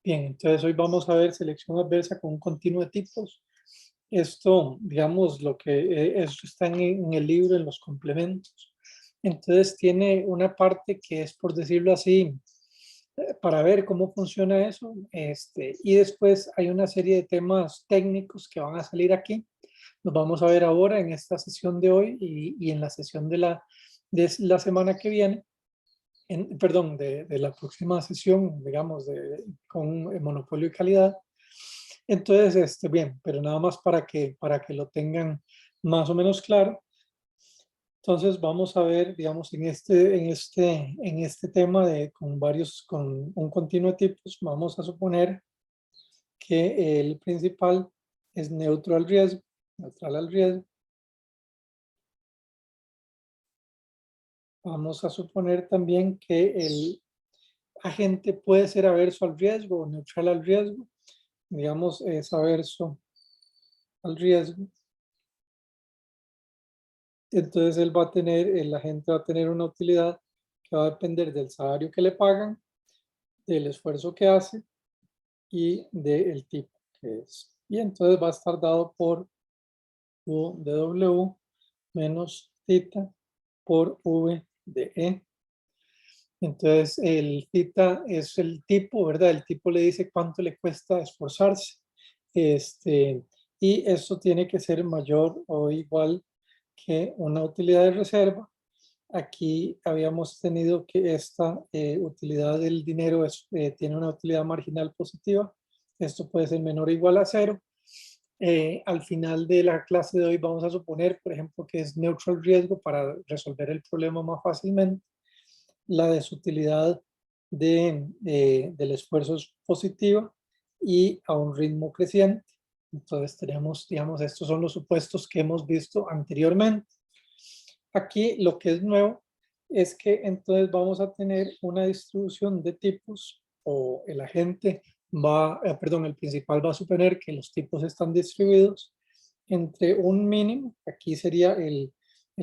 Bien, entonces hoy vamos a ver selección adversa con un continuo de tipos. Esto, digamos, esto está en el libro, en los complementos. Entonces tiene una parte que es, por decirlo así, para ver cómo funciona eso. Y después hay una serie de temas técnicos que van a salir aquí. Los vamos a ver ahora en esta sesión de hoy y en la sesión de la semana que viene. Perdón, de la próxima sesión, digamos, con monopolio y calidad. Entonces, bien, pero nada más para que lo tengan más o menos claro. Entonces, vamos a ver, digamos, en este tema con un continuo de tipos, vamos a suponer que el principal es neutral al riesgo. Vamos a suponer también que el agente puede ser averso al riesgo o neutral al riesgo. Digamos, es averso al riesgo. Entonces el agente va a tener una utilidad que va a depender del salario que le pagan, del esfuerzo que hace y del tipo que es. Y entonces va a estar dado por U de W menos θ por V de E. Entonces el θ es el tipo, ¿verdad? El tipo le dice cuánto le cuesta esforzarse. Y eso tiene que ser mayor o igual que una utilidad de reserva. Aquí habíamos tenido que esta utilidad del dinero tiene una utilidad marginal positiva. Esto puede ser menor o igual a 0. Al final de la clase de hoy vamos a suponer, por ejemplo, que es neutral riesgo para resolver el problema más fácilmente. La desutilidad del esfuerzo es positiva y a un ritmo creciente. Entonces tenemos, digamos, estos son los supuestos que hemos visto anteriormente. Aquí lo que es nuevo es que entonces vamos a tener una distribución de tipos o el agente el principal va a suponer que los tipos están distribuidos entre un mínimo, aquí sería el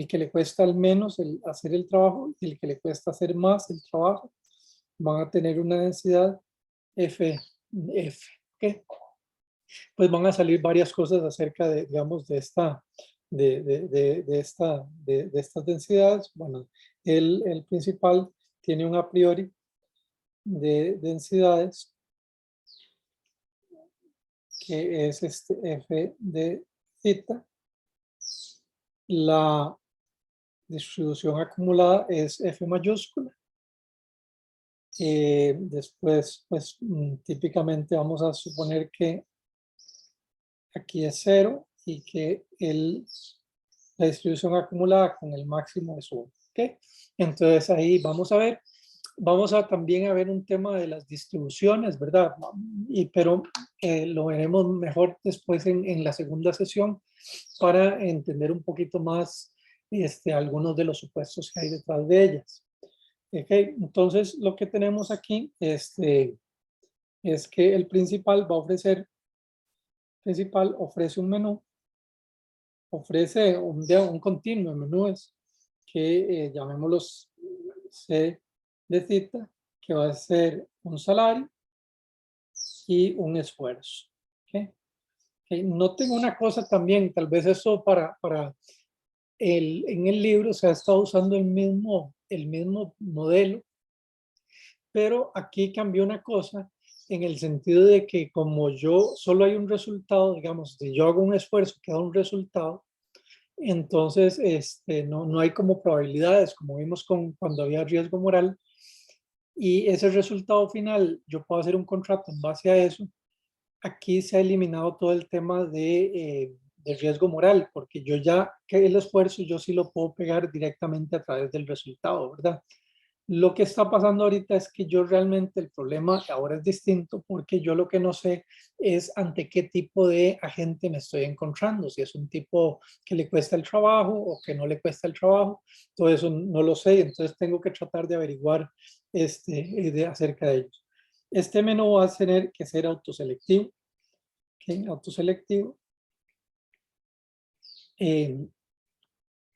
que le cuesta al menos hacer el trabajo y el que le cuesta hacer más el trabajo, van a tener una densidad F. ¿Okay? Pues van a salir varias cosas acerca de, digamos, de estas densidades. Bueno, el principal tiene un a priori de densidades que es F de θ. La distribución acumulada es F mayúscula. Después, pues típicamente vamos a suponer que aquí es 0 y que la distribución acumulada con el máximo es 1. ¿Okay? Entonces ahí vamos a también a ver un tema de las distribuciones, ¿verdad? Pero lo veremos mejor después en la segunda sesión para entender un poquito más algunos de los supuestos que hay detrás de ellas. ¿Okay? Entonces lo que tenemos aquí es que el principal ofrece un menú, ofrece un continuo. El menú es que llamémoslo C de θ, que va a ser un salario y un esfuerzo. ¿Okay? Okay. Noten una cosa también, tal vez eso en el libro se ha estado usando el mismo modelo, pero aquí cambió una cosa en el sentido de que como solo hay un resultado, digamos, si yo hago un esfuerzo que da un resultado, entonces no hay como probabilidades, como vimos cuando había riesgo moral, y ese resultado final, yo puedo hacer un contrato en base a eso. Aquí se ha eliminado todo el tema de riesgo moral, porque yo ya que el esfuerzo yo sí lo puedo pegar directamente a través del resultado, ¿verdad? Lo que está pasando ahorita es que yo realmente el problema ahora es distinto porque yo lo que no sé es ante qué tipo de agente me estoy encontrando, si es un tipo que le cuesta el trabajo o que no le cuesta el trabajo, todo eso no lo sé, entonces tengo que tratar de averiguar acerca de ellos. Este menú va a tener que ser autoselectivo, ¿okay? Autoselectivo.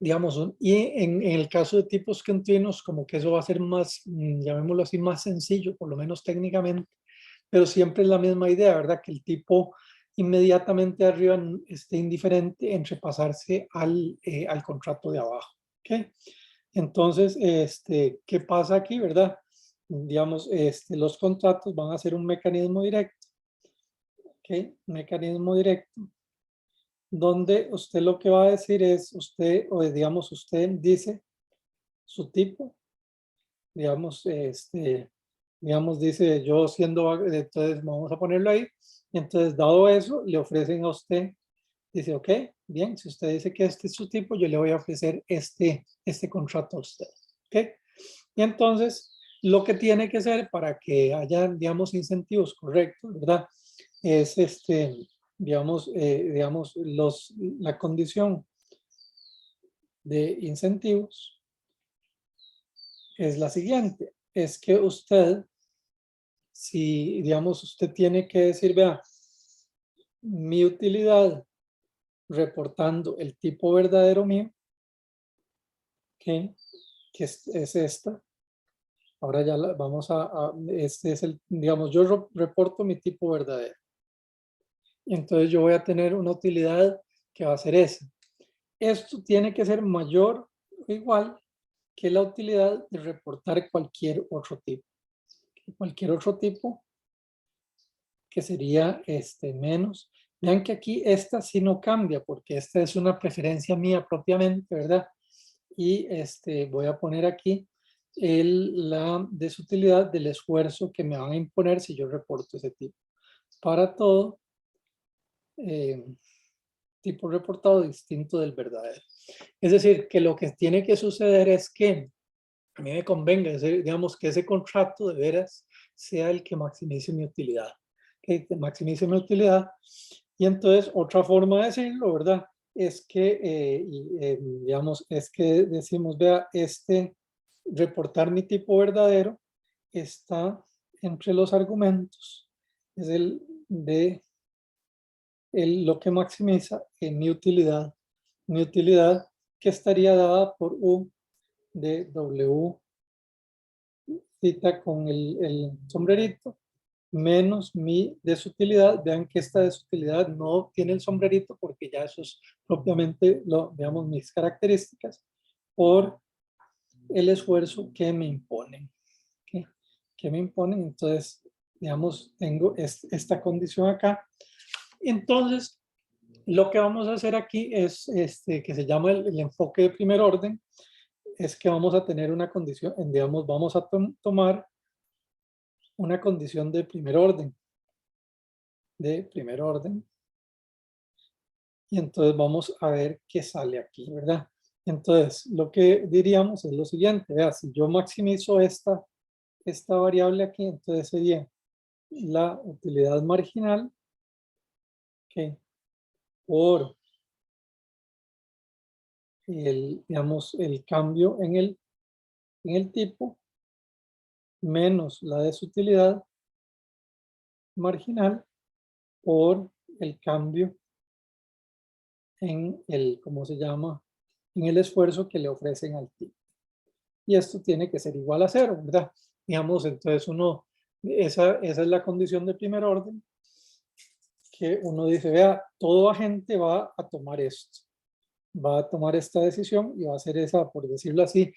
Digamos, y en el caso de tipos continuos, como que eso va a ser más, llamémoslo así, más sencillo, por lo menos técnicamente, pero siempre es la misma idea, ¿verdad? Que el tipo inmediatamente arriba esté indiferente entre pasarse al contrato de abajo, ¿ok? Entonces, ¿qué pasa aquí, verdad? Digamos, los contratos van a ser un mecanismo directo, ¿ok? Un mecanismo directo, donde usted lo que va a decir es, digamos, usted dice su tipo, digamos, digamos, dice yo siendo, entonces vamos a ponerlo ahí, y entonces dado eso, le ofrecen a usted, dice, ok, bien, si usted dice que este es su tipo, yo le voy a ofrecer este contrato a usted, ok. Y entonces, lo que tiene que ser para que haya, digamos, incentivos correctos, ¿verdad? Es, digamos, la condición de incentivos es la siguiente, es que usted, si, digamos, usted tiene que decir, vea, mi utilidad reportando el tipo verdadero mío, ¿okay? Que es esta. Ahora ya vamos este es el, digamos, yo reporto mi tipo verdadero. Y entonces yo voy a tener una utilidad que va a ser esa. Esto tiene que ser mayor o igual que la utilidad de reportar cualquier otro tipo. Cualquier otro tipo que sería menos. Vean que aquí esta sí no cambia porque esta es una preferencia mía propiamente, ¿verdad? Y voy a poner aquí la desutilidad del esfuerzo que me van a imponer si yo reporto ese tipo. Para todo tipo reportado distinto del verdadero. Es decir, que lo que tiene que suceder es que a mí me convenga, digamos, que ese contrato de veras sea el que maximice mi utilidad. Que maximice mi utilidad. Y entonces, otra forma de decirlo, ¿verdad? Es que, digamos, es que decimos, vea, reportar mi tipo verdadero está entre los argumentos. Es el de lo que maximiza mi utilidad que estaría dada por U de W cita con el sombrerito menos mi desutilidad. Vean que esta desutilidad no tiene el sombrerito porque ya eso es propiamente, veamos, mis características por el esfuerzo que me imponen. ¿Okay? Que me imponen, entonces, digamos, tengo esta condición acá. Entonces, lo que vamos a hacer aquí es, que se llama el enfoque de primer orden, es que vamos a tener una condición, digamos, vamos a tomar una condición de primer orden, y entonces vamos a ver qué sale aquí, ¿verdad? Entonces, lo que diríamos es lo siguiente, vea, si yo maximizo esta variable aquí, entonces sería la utilidad marginal, que por digamos, el cambio en el tipo, menos la desutilidad marginal por el cambio en ¿cómo se llama? En el esfuerzo que le ofrecen al tipo. Y esto tiene que ser igual a 0, ¿verdad? Digamos, entonces esa es la condición de primer orden, que uno dice, vea, todo agente va a tomar esto. Va a tomar esta decisión y va a hacer esa, por decirlo así,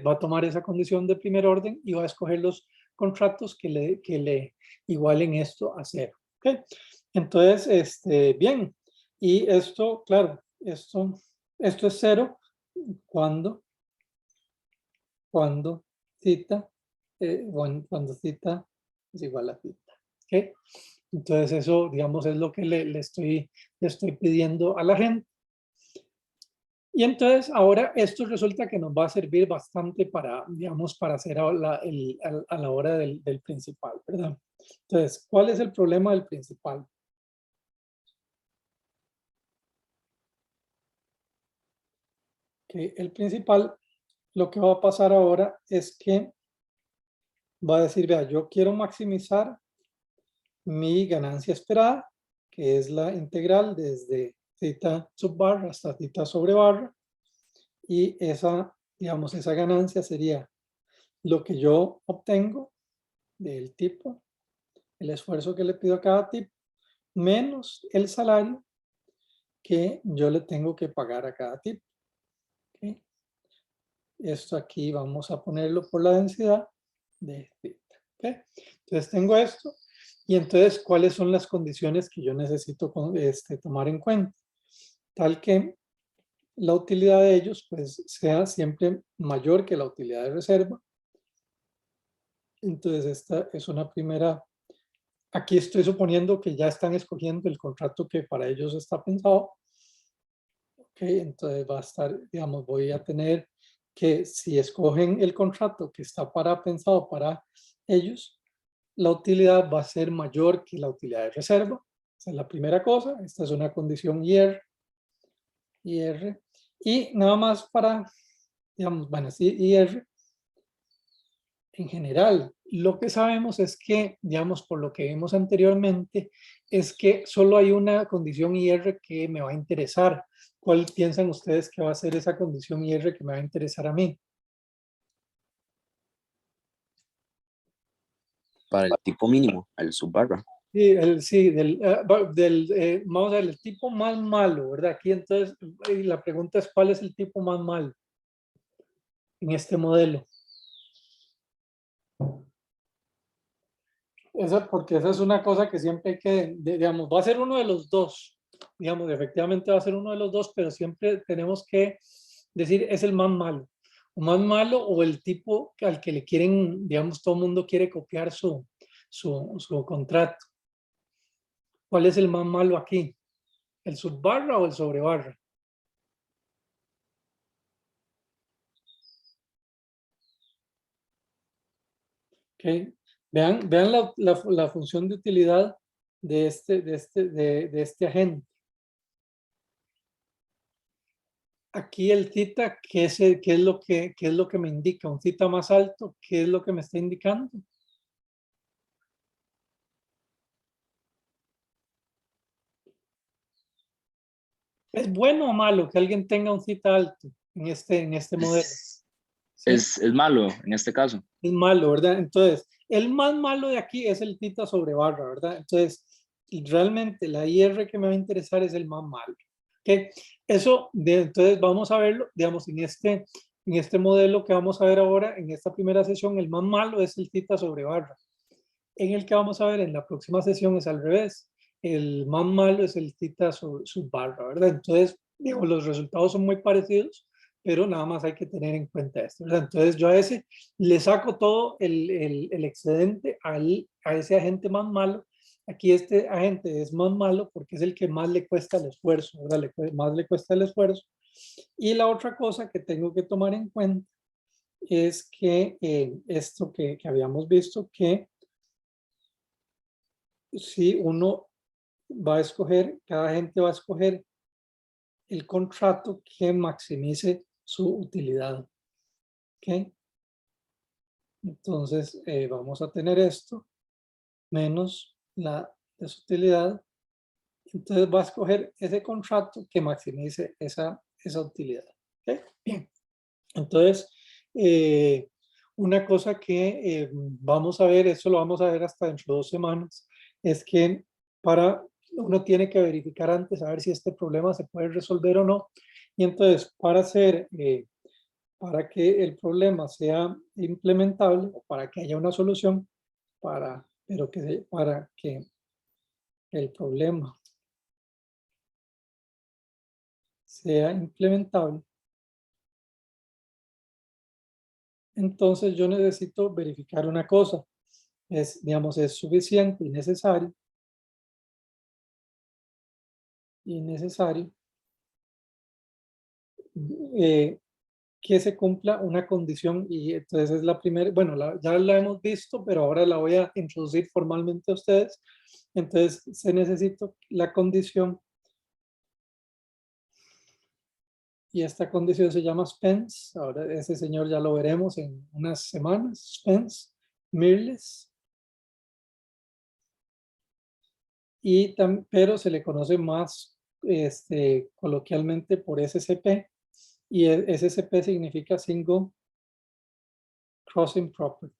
va a tomar esa condición de primer orden y va a escoger los contratos que le igualen esto a 0. ¿Okay? Entonces, bien, y esto, claro, esto es 0 cuando cita, cuando cita es igual a cita. ¿Okay? Entonces eso, digamos, es lo que le estoy pidiendo a la gente. Y entonces ahora esto resulta que nos va a servir bastante para, digamos, para hacer a la hora del principal, ¿verdad? Entonces, ¿cuál es el problema del principal? Que el principal, lo que va a pasar ahora es que va a decir, vea, yo quiero maximizar mi ganancia esperada, que es la integral desde θ sub barra hasta θ sobre barra, y esa, digamos, esa ganancia sería lo que yo obtengo del tipo el esfuerzo que le pido a cada tipo, menos el salario que yo le tengo que pagar a cada tipo. ¿Okay? Esto aquí vamos a ponerlo por la densidad de theta. ¿Okay? Entonces tengo esto. Y entonces, ¿cuáles son las condiciones que yo necesito tomar en cuenta? Tal que la utilidad de ellos pues sea siempre mayor que la utilidad de reserva. Entonces esta es una primera, aquí estoy suponiendo que ya están escogiendo el contrato que para ellos está pensado. Ok, entonces va a estar, digamos, voy a tener que si escogen el contrato que está pensado para ellos, la utilidad va a ser mayor que la utilidad de reserva. Esa es la primera cosa. Esta es una condición IR. Y nada más para, digamos, bueno, sí, IR. En general, lo que sabemos es que, digamos, por lo que vimos anteriormente, es que solo hay una condición IR que me va a interesar. ¿Cuál piensan ustedes que va a ser esa condición IR que me va a interesar a mí? Para el tipo mínimo, el subbarra. Sí, vamos a ver, el tipo más malo, ¿verdad? Aquí entonces la pregunta es, ¿cuál es el tipo más malo en este modelo? Porque esa es una cosa que siempre hay que, digamos, va a ser uno de los dos. Digamos, efectivamente va a ser uno de los dos, pero siempre tenemos que decir, es el más malo. O más malo o el tipo al que le quieren, digamos, todo el mundo quiere copiar su contrato. ¿Cuál es el más malo aquí? ¿El subbarra o el sobrebarra? Okay. Vean la función de utilidad de este agente. Aquí el θ, ¿qué es lo que me indica? ¿Un θ más alto? ¿Qué es lo que me está indicando? ¿Es bueno o malo que alguien tenga un θ alto en este modelo? ¿Sí? Es malo en este caso. Es malo, ¿verdad? Entonces, el más malo de aquí es el θ sobre barra, ¿verdad? Entonces, realmente la IR que me va a interesar es el más malo. ¿Okay? Entonces vamos a verlo, digamos, en este modelo que vamos a ver ahora, en esta primera sesión, el más malo es el θ sobre barra. En el que vamos a ver en la próxima sesión es al revés. El más malo es el θ sobre barra, ¿verdad? Entonces, digo, los resultados son muy parecidos, pero nada más hay que tener en cuenta esto, ¿verdad? Entonces yo a ese le saco todo el excedente a ese agente más malo. Aquí este agente es más malo porque es el que más le cuesta el esfuerzo, ¿verdad? Más le cuesta el esfuerzo. Y la otra cosa que tengo que tomar en cuenta es que esto que habíamos visto, que si uno va a escoger, cada agente va a escoger el contrato que maximice su utilidad. ¿Ok? Entonces vamos a tener esto menos la desutilidad. Entonces va a escoger ese contrato que maximice esa utilidad. ¿Ok? Bien. Entonces, una cosa que vamos a ver, eso lo vamos a ver hasta dentro de 2 semanas, es que uno tiene que verificar antes a ver si este problema se puede resolver o no. Y entonces, para que el problema sea implementable o para que haya una solución, para que el problema sea implementable, entonces yo necesito verificar una cosa. Digamos, es suficiente y necesario eh, que se cumpla una condición y entonces es la primera, bueno, ya la hemos visto, pero ahora la voy a introducir formalmente a ustedes. Entonces se necesita la condición y esta condición se llama Spence. Ahora ese señor ya lo veremos en unas semanas. Spence, Mirrlees. Pero se le conoce más coloquialmente por SCP, y SCP significa Single Crossing Property.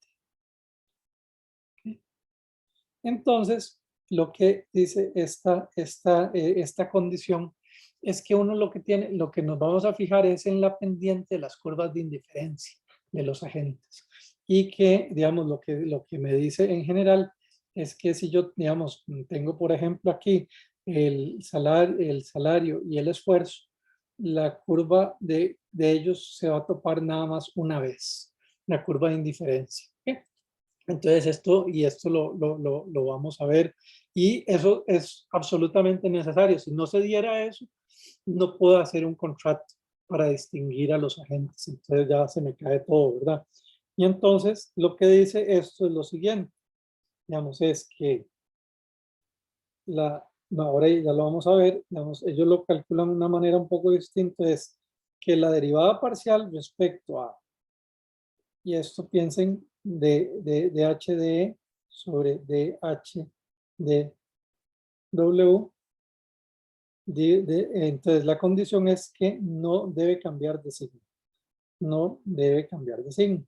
Entonces, lo que dice esta condición es que uno lo que nos vamos a fijar es en la pendiente de las curvas de indiferencia de los agentes. Y que, digamos, lo que me dice en general es que si yo, digamos, tengo, por ejemplo, aquí el salario y el esfuerzo, la curva de ellos se va a topar nada más una vez, la curva de indiferencia. ¿Okay? Entonces esto lo vamos a ver y eso es absolutamente necesario. Si no se diera eso, no puedo hacer un contrato para distinguir a los agentes. Entonces ya se me cae todo, ¿verdad? Y entonces lo que dice esto es lo siguiente, digamos, es que ahora ya lo vamos a ver, digamos, ellos lo calculan de una manera un poco distinta, es que la derivada parcial respecto a, y esto piensen de h de e sobre dh de w, entonces la condición es que no debe cambiar de signo, no debe cambiar de signo.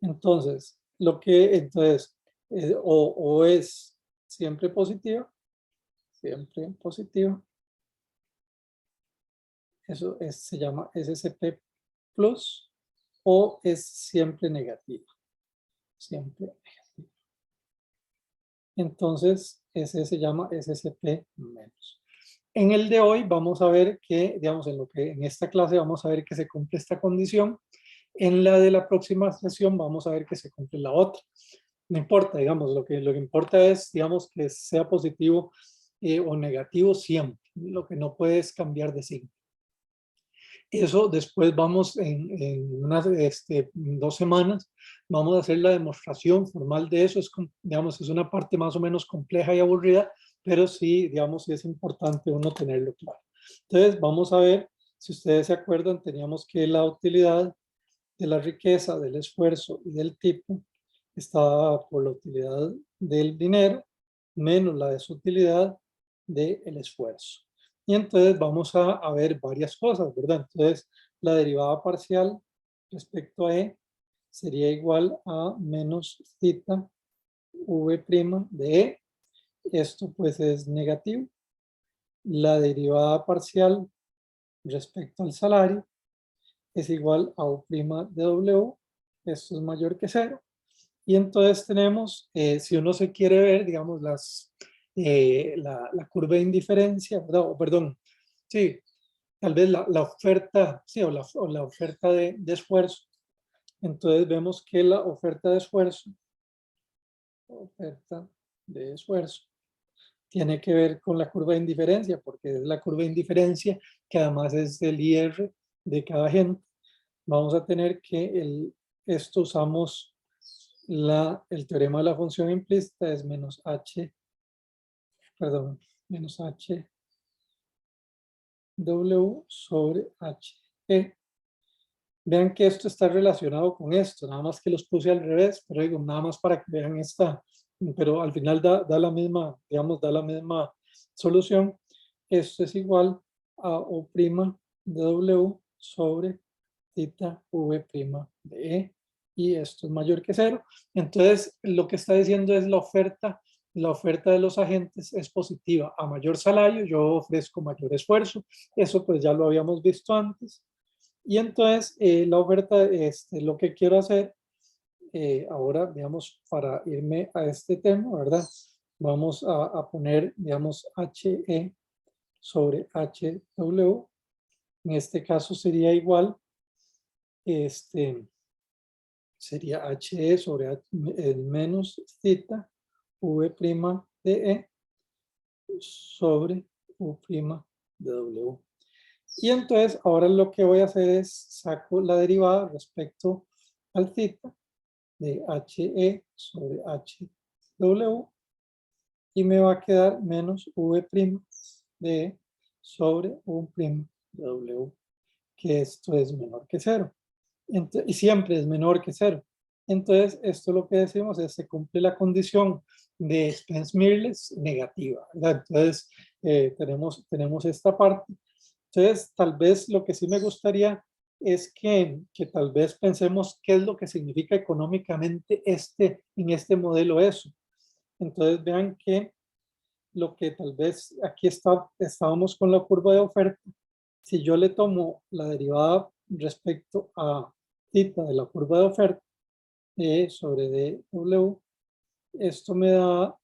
Entonces, o es siempre positiva, eso se llama SCP plus, o es siempre negativa, siempre negativa. Entonces, ese se llama SCP menos. En el de hoy vamos a ver que, digamos, en esta clase vamos a ver que se cumple esta condición. En la de la próxima sesión vamos a ver que se cumple la otra. No importa, digamos, lo que importa es, digamos, que sea positivo o negativo siempre. Lo que no puede es cambiar de signo. Eso después vamos en unas 2 semanas, vamos a hacer la demostración formal de eso. Digamos, es una parte más o menos compleja y aburrida, pero sí, digamos, sí es importante uno tenerlo claro. Entonces, vamos a ver, si ustedes se acuerdan, teníamos que la utilidad de la riqueza, del esfuerzo y del tipo estaba por la utilidad del dinero menos la desutilidad del esfuerzo. Y entonces vamos a ver varias cosas, ¿verdad? Entonces, la derivada parcial respecto a E sería igual a menos θ v' de E. Esto pues es negativo. La derivada parcial respecto al salario es igual a U' de W. Esto es mayor que 0. Y entonces tenemos, si uno se quiere ver, digamos, la curva de indiferencia, ¿verdad? Perdón, sí, tal vez la oferta, sí, o la oferta de esfuerzo. Entonces vemos que la oferta de esfuerzo tiene que ver con la curva de indiferencia, porque es la curva de indiferencia que además es el IR de cada agente. Vamos a tener que esto usamos el teorema de la función implícita, es menos h w sobre h. Vean que esto está relacionado con esto, nada más que los puse al revés, pero digo, nada más para que vean esta, pero al final da la misma, digamos, da la misma solución. Esto es igual a O' de W sobre θ v' de E, y esto es mayor que 0. Entonces, lo que está diciendo es la oferta de los agentes es positiva. A mayor salario, yo ofrezco mayor esfuerzo. Eso pues ya lo habíamos visto antes. Y entonces la oferta, lo que quiero hacer ahora, digamos, para irme a este tema, ¿verdad? Vamos a poner, digamos, HE sobre HW. En este caso sería igual, sería HE sobre el menos θ v' de E sobre U' de W. Y entonces ahora lo que voy a hacer es saco la derivada respecto al θ de HE sobre HW y me va a quedar menos V' de E sobre U' de W, que esto es menor que 0. Y siempre es menor que 0. Entonces, esto lo que decimos es se cumple la condición de Spence-Mirrlees negativa, ¿verdad? Entonces, tenemos esta parte. Entonces, tal vez lo que sí me gustaría es que tal vez pensemos qué es lo que significa económicamente en este modelo eso. Entonces vean que lo que tal vez aquí estábamos con la curva de oferta. Si yo le tomo la derivada respecto a θ de la curva de oferta, E sobre dw, esto me da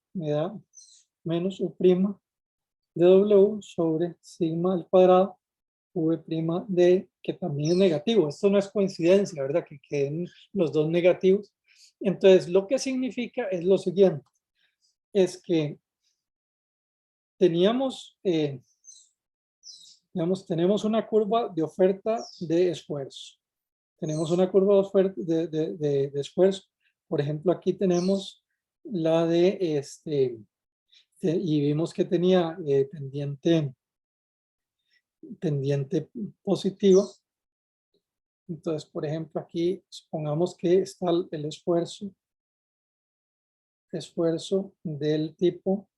menos U' de W sobre sigma al cuadrado V' de, que también es negativo. Esto no es coincidencia, ¿verdad? Que queden los dos negativos. Entonces, lo que significa es lo siguiente, es que teníamos, digamos, tenemos una curva de oferta de esfuerzo. Tenemos una curva de oferta de esfuerzo. Por ejemplo, aquí tenemos la de y vimos que tenía pendiente positiva. Entonces, por ejemplo, aquí supongamos que está el esfuerzo del tipo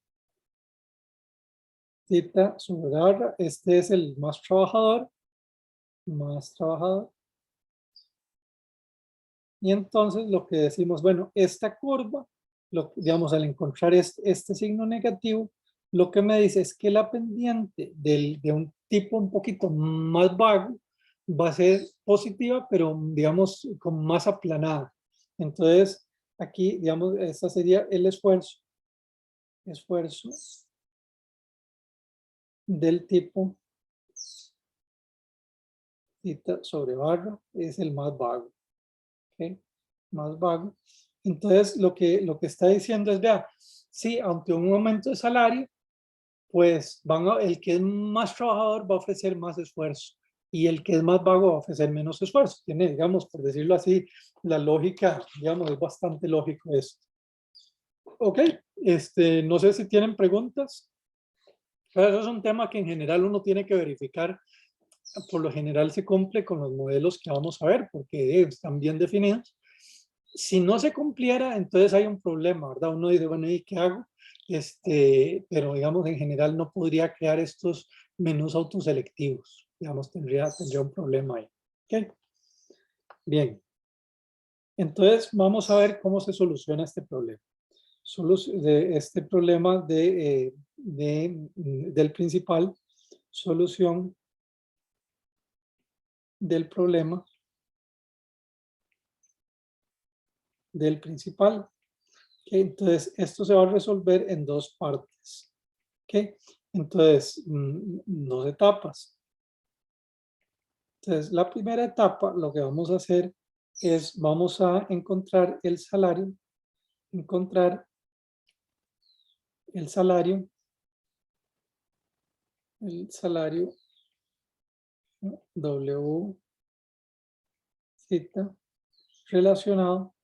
θ sobre barra. Este es el más trabajador. Y entonces lo que decimos, bueno, esta curva, digamos, al encontrar este signo negativo, lo que me dice es que la pendiente de un tipo un poquito más vago va a ser positiva, pero digamos, como más aplanada. Entonces, aquí, digamos, esta sería el esfuerzo del tipo θ sobre barra, es el más vago. ¿Okay? Más vago. Entonces, lo que está diciendo es, vea, sí, ante un aumento de salario, pues el que es más trabajador va a ofrecer más esfuerzo y el que es más vago va a ofrecer menos esfuerzo. Tiene, digamos, por decirlo así, la lógica, digamos, es bastante lógico esto. Ok, no sé si tienen preguntas. Pero eso es un tema que en general uno tiene que verificar. Por lo general se cumple con los modelos que vamos a ver porque están bien definidos. Si no se cumpliera, entonces hay un problema, ¿verdad? Uno dice, bueno, ¿y qué hago? Pero digamos, en general no podría crear estos menús autoselectivos. Digamos, tendría un problema ahí. ¿Ok? Bien. Entonces, vamos a ver cómo se soluciona este problema. Este problema del principal, solución del problema del principal. ¿Okay? Entonces, esto se va a resolver en dos partes. ¿Okay? Entonces, dos etapas. Entonces, la primera etapa, lo que vamos a hacer es, vamos a encontrar el salario, W θ relacionado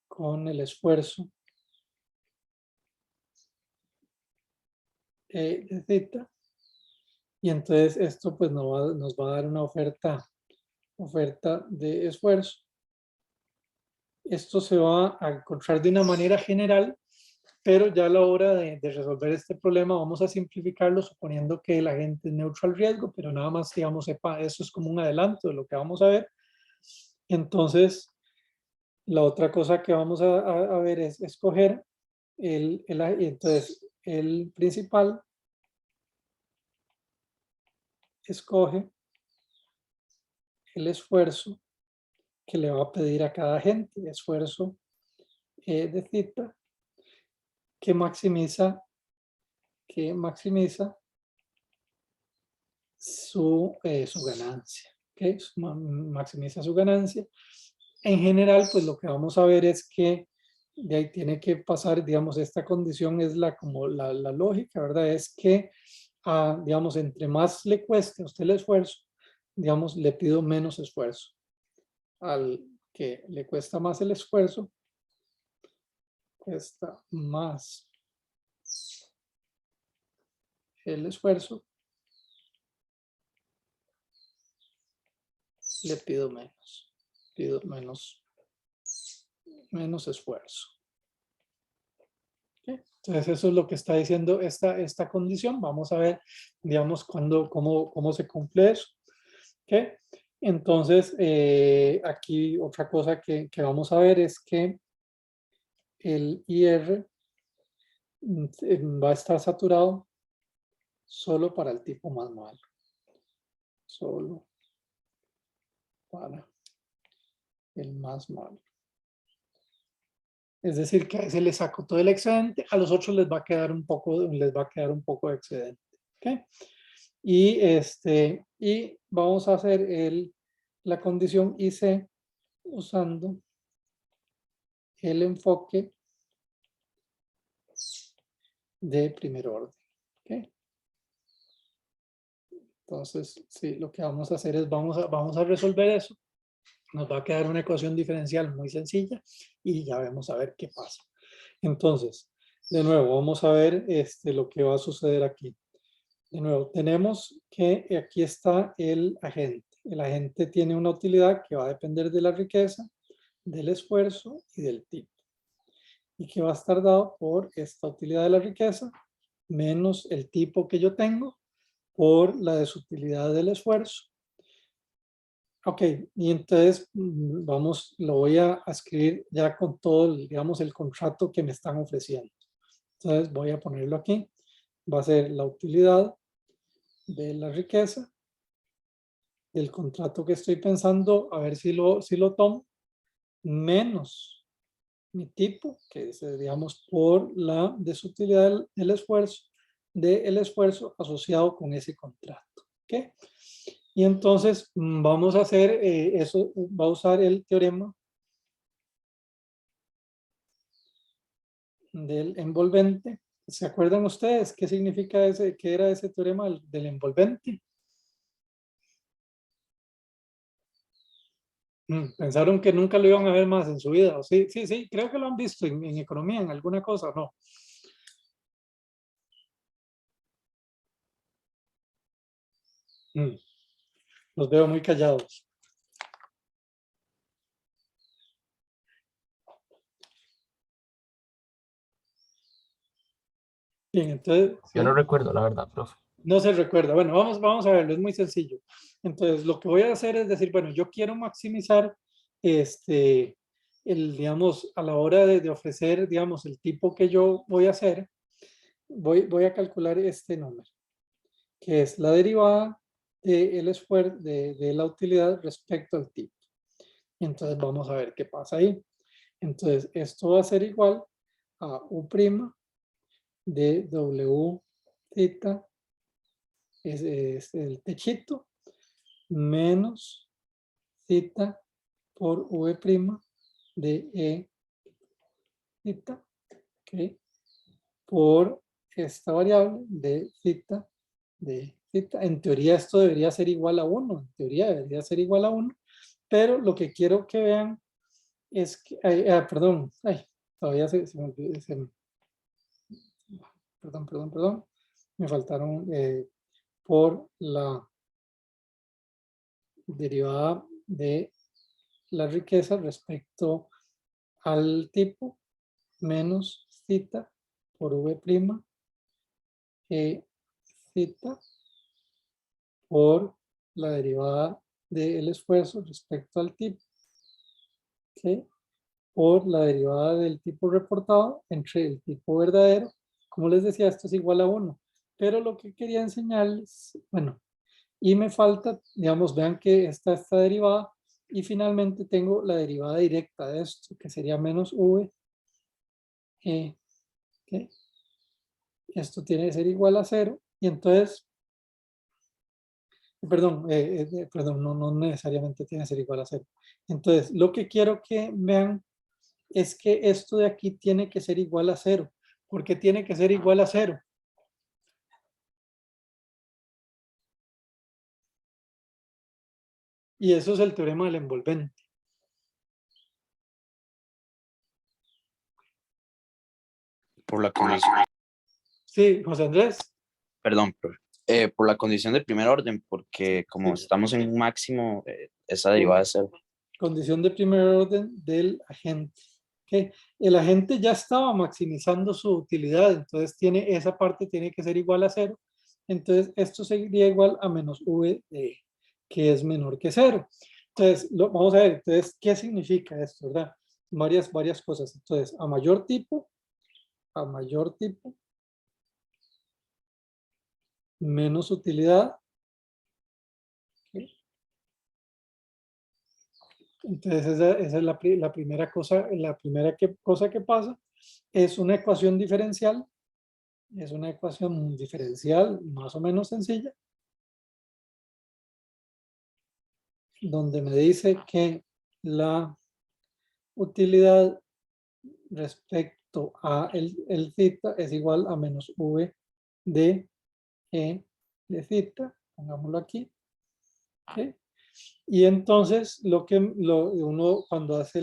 con el esfuerzo de θ. Y entonces esto pues nos va a dar una oferta de esfuerzo. Esto se va a encontrar de una manera general, pero ya a la hora de resolver este problema vamos a simplificarlo suponiendo que el agente es neutro al riesgo, pero nada más, digamos, sepa, eso es como un adelanto de lo que vamos a ver. Entonces, la otra cosa que vamos a ver es escoger entonces el principal escoge el esfuerzo que le va a pedir a cada agente, esfuerzo de θ que maximiza su ganancia. ¿Okay? Maximiza su ganancia. En general, pues lo que vamos a ver es que de ahí tiene que pasar, digamos, esta condición es como la lógica, ¿verdad? Es que, digamos, entre más le cueste a usted el esfuerzo, digamos, le pido menos esfuerzo. Al que le cuesta más el esfuerzo, cuesta más el esfuerzo, le pido menos esfuerzo. ¿Okay? Entonces eso es lo que está diciendo esta condición. Vamos a ver, digamos, cómo se cumple eso. ¿Ok? Entonces, aquí otra cosa que vamos a ver es que el IR va a estar saturado solo para el tipo más malo. Solo para el más malo. Es decir, que a ese le saco todo el excedente, a los otros les va a quedar un poco de excedente. ¿Okay? Y vamos a hacer la condición IC usando el enfoque de primer orden. ¿Okay? Entonces, sí, lo que vamos a hacer es vamos a resolver eso. Nos va a quedar una ecuación diferencial muy sencilla y ya vamos a ver qué pasa. Entonces, de nuevo, vamos a ver lo que va a suceder aquí. De nuevo, tenemos que aquí está el agente. El agente tiene una utilidad que va a depender de la riqueza, del esfuerzo y del tipo. Y que va a estar dado por esta utilidad de la riqueza menos el tipo que yo tengo por la desutilidad del esfuerzo. Ok, y entonces lo voy a escribir ya con todo, digamos, el contrato que me están ofreciendo. Entonces voy a ponerlo aquí. Va a ser la utilidad de la riqueza del contrato que estoy pensando, a ver si lo tomo, menos mi tipo, que es, digamos, por la desutilidad del esfuerzo asociado con ese contrato. ¿Ok? Y entonces vamos a hacer eso, va a usar el teorema del envolvente. ¿Se acuerdan ustedes qué significa qué era ese teorema del envolvente? Pensaron que nunca lo iban a ver más en su vida. Sí, sí, sí, creo que lo han visto en economía, en alguna cosa, ¿no? Los veo muy callados. Bien, entonces... Yo ¿sí? no recuerdo, la verdad, profe. No se recuerda. Bueno, vamos a verlo, es muy sencillo. Entonces, lo que voy a hacer es decir, bueno, yo quiero maximizar digamos, a la hora de ofrecer, digamos, el tipo que yo voy a hacer, voy a calcular este número, que es la derivada del esfuerzo de la utilidad respecto al tipo. Entonces, vamos a ver qué pasa ahí. Entonces, esto va a ser igual a U' de W θ es el techito, menos θ por V' de E θ, ¿okay? Por esta variable de θ de θ. En teoría esto debería ser igual a 1, en teoría debería ser igual a 1, pero lo que quiero que vean es que, perdón, todavía se me olvidó, perdón, me faltaron por la derivada de la riqueza respecto al tipo menos θ por V' θ por la derivada del esfuerzo respecto al tipo, ¿okay? Por la derivada del tipo reportado entre el tipo verdadero. Como les decía, esto es igual a 1. Pero lo que quería enseñarles, bueno, y me falta, digamos, vean que está esta derivada y finalmente tengo la derivada directa de esto, que sería menos V. ¿Okay? Esto tiene que ser igual a 0 y entonces, perdón, no necesariamente tiene que ser igual a 0. Entonces, lo que quiero que vean es que esto de aquí tiene que ser igual a 0. ¿Por qué tiene que ser igual a 0? Y eso es el teorema del envolvente. Por la condición, Sí, José Andrés. perdón, profe. Por la condición de primer orden, porque como Sí. estamos en un máximo, esa derivada es 0. Condición de primer orden del agente. ¿Ok? ¿Okay? El agente ya estaba maximizando su utilidad, entonces esa parte tiene que ser igual a 0. Entonces esto sería igual a menos v de e, que es menor que 0. Entonces, vamos a ver, entonces, ¿qué significa esto, verdad? Varias cosas. Entonces, a mayor tipo, menos utilidad. ¿Okay? Entonces, esa es la primera cosa, cosa que pasa. Es una ecuación diferencial. Es una ecuación diferencial más o menos sencilla, donde me dice que la utilidad respecto a el θ es igual a menos v de e de θ, pongámoslo aquí. ¿Okay? Y entonces uno cuando hace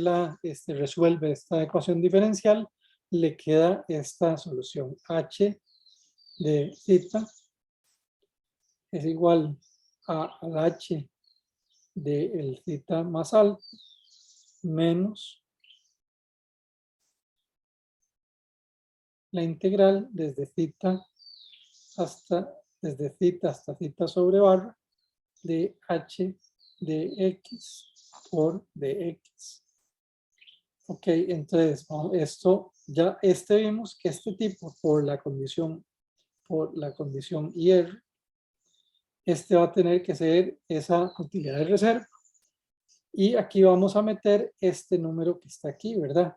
resuelve esta ecuación diferencial, le queda esta solución. H de θ es igual al H del θ más alto menos la integral desde θ hasta θ sobre barra de h de x por dx. Ok, entonces vimos que este tipo por la condición IR, va a tener que ser esa utilidad de reserva. Y aquí vamos a meter este número que está aquí, ¿verdad?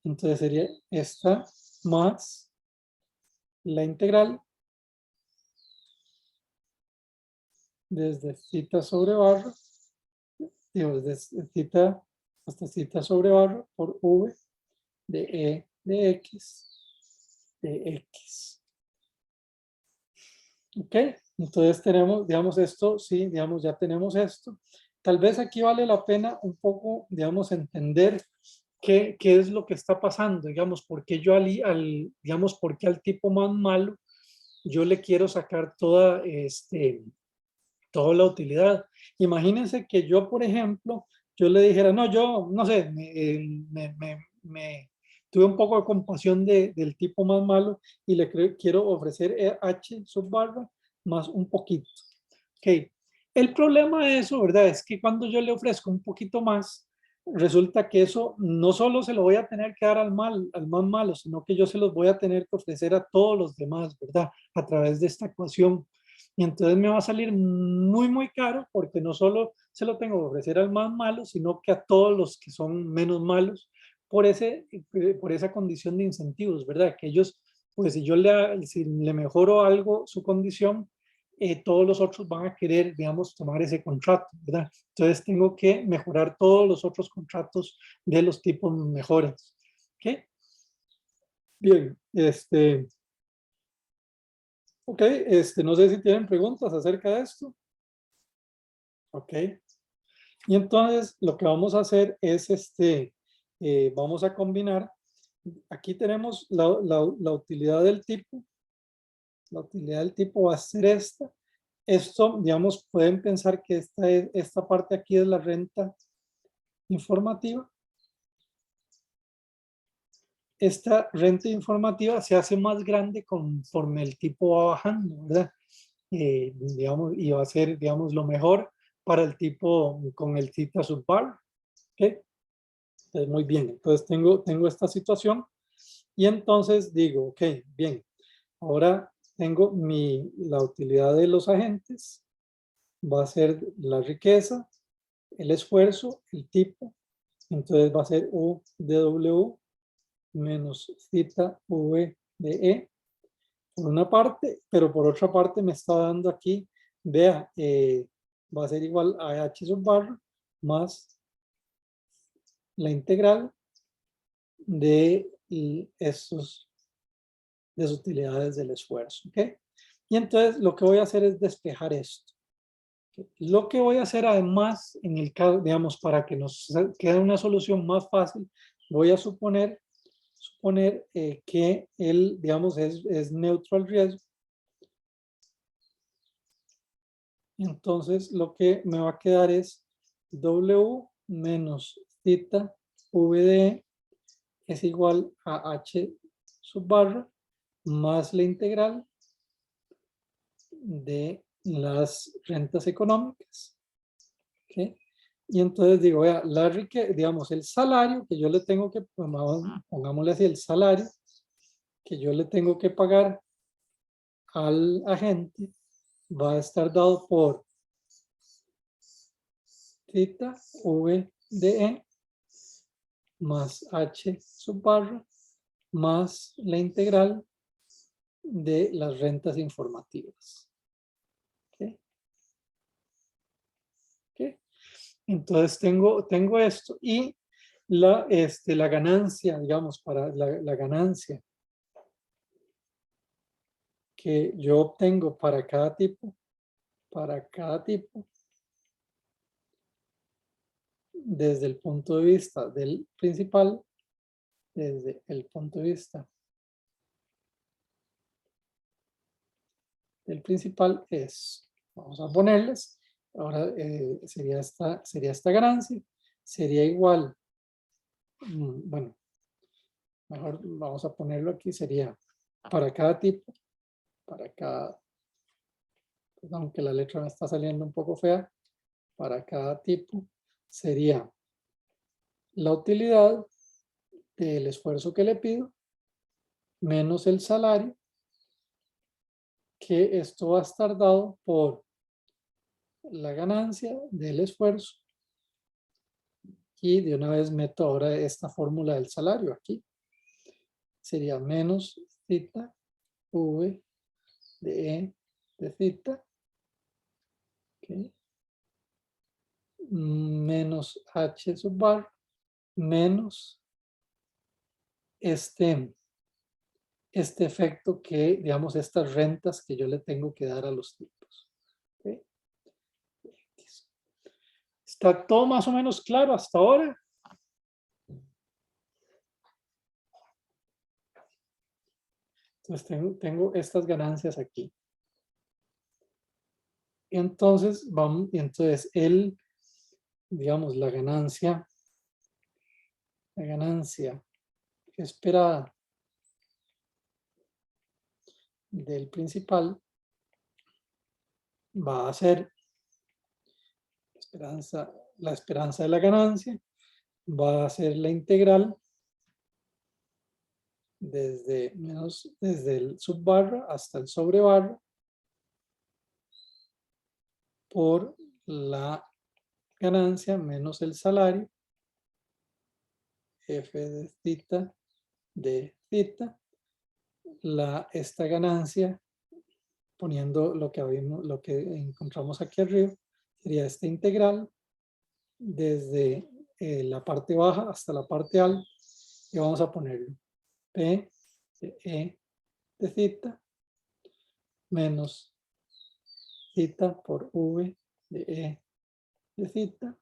Entonces sería esta más la integral desde θ sobre barra, desde θ hasta θ sobre barra por v de e de x de x. Ok, entonces tenemos, digamos, esto, sí, digamos, ya tenemos esto. Tal vez aquí vale la pena un poco, digamos, entender qué es lo que está pasando, digamos, porque digamos, porque al tipo más malo yo le quiero sacar toda la utilidad. Imagínense que yo, por ejemplo, yo le dijera, no, yo, no sé, tuve un poco de compasión del tipo más malo y quiero ofrecer H sub barra más un poquito. Ok. El problema de eso, ¿verdad? Es que cuando yo le ofrezco un poquito más, resulta que eso no solo se lo voy a tener que dar al más malo, sino que yo se los voy a tener que ofrecer a todos los demás, ¿verdad? A través de esta ecuación. Y entonces me va a salir muy, muy caro porque no solo se lo tengo que ofrecer al más malo, sino que a todos los que son menos malos por esa condición de incentivos, ¿verdad? Que ellos, pues si si le mejoro algo su condición, todos los otros van a querer, digamos, tomar ese contrato, ¿verdad? Entonces tengo que mejorar todos los otros contratos de los tipos mejores. ¿Ok? Bien, ok, no sé si tienen preguntas acerca de esto. Ok. Y entonces lo que vamos a hacer es, vamos a combinar. Aquí tenemos la utilidad del tipo. La utilidad del tipo va a ser esta. Esto, digamos, pueden pensar que esta parte aquí es la renta informativa. Esta renta informativa se hace más grande conforme el tipo va bajando, ¿verdad? Digamos, y va a ser, digamos, lo mejor para el tipo con el θ sub bar. ¿Ok? Muy bien, entonces tengo esta situación y entonces digo, ok, bien, ahora tengo la utilidad de los agentes, va a ser la riqueza, el esfuerzo, el tipo, entonces va a ser U de W menos θ V de E por una parte, pero por otra parte me está dando aquí, vea, va a ser igual a H sub barra más la integral de estos utilidades del esfuerzo. ¿Okay? Y entonces lo que voy a hacer es despejar esto. Lo que voy a hacer además, en el caso, digamos, para que nos quede una solución más fácil, voy a suponer que él, digamos, es neutro al riesgo. Entonces lo que me va a quedar es W menos θ V de es igual a h sub barra más la integral de las rentas económicas. ¿Okay? Y entonces digo, vea, digamos, el salario que yo le tengo que, pongámosle así, el salario que yo le tengo que pagar al agente va a estar dado por θ v de E más h sub barra más la integral de las rentas informativas. ¿Okay? ¿Okay? Entonces tengo esto y la ganancia, digamos, para la ganancia que yo obtengo para cada tipo, desde el punto de vista del principal, desde el punto de vista del principal es, vamos a ponerles, ahora sería esta ganancia, sería igual, bueno, mejor vamos a ponerlo aquí, sería para cada tipo, aunque la letra me está saliendo un poco fea, para cada tipo sería la utilidad del esfuerzo que le pido menos el salario, que esto va a estar dado por la ganancia del esfuerzo. Y de una vez meto ahora esta fórmula del salario aquí. Sería menos θ v de E de θ. Okay. Menos h sub bar menos este efecto que, digamos, estas rentas que yo le tengo que dar a los tipos. ¿Okay? ¿Está todo más o menos claro hasta ahora? Entonces tengo estas ganancias aquí. Entonces, digamos, la ganancia esperada del principal va a ser la esperanza de la ganancia, va a ser la integral desde el subbarra hasta el sobrebarra por la ganancia menos el salario f de θ de θ, esta ganancia, poniendo lo que encontramos aquí arriba, sería esta integral desde la parte baja hasta la parte alta, y vamos a ponerlo P de E de θ menos θ por V de E de θ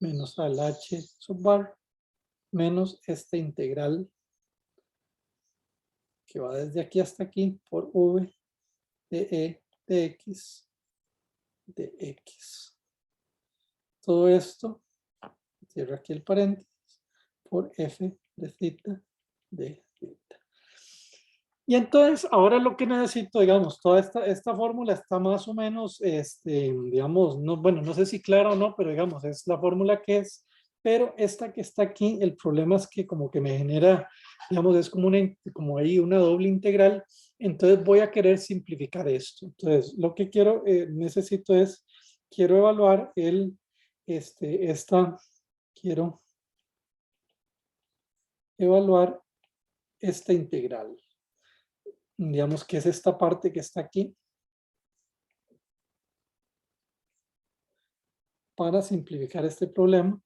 menos al H sub bar menos esta integral que va desde aquí hasta aquí por V de E de X de X. Todo esto, cierro aquí el paréntesis, por F de θ de θ. Y entonces, ahora lo que necesito, digamos, toda esta fórmula está más o menos, digamos, bueno, no sé si clara o no, pero digamos, es la fórmula que es, pero esta que está aquí, el problema es que como que me genera, digamos, es como ahí una doble integral, entonces voy a querer simplificar esto. Entonces, lo que necesito es, quiero evaluar quiero evaluar esta integral. Digamos que es esta parte que está aquí, para simplificar este problema.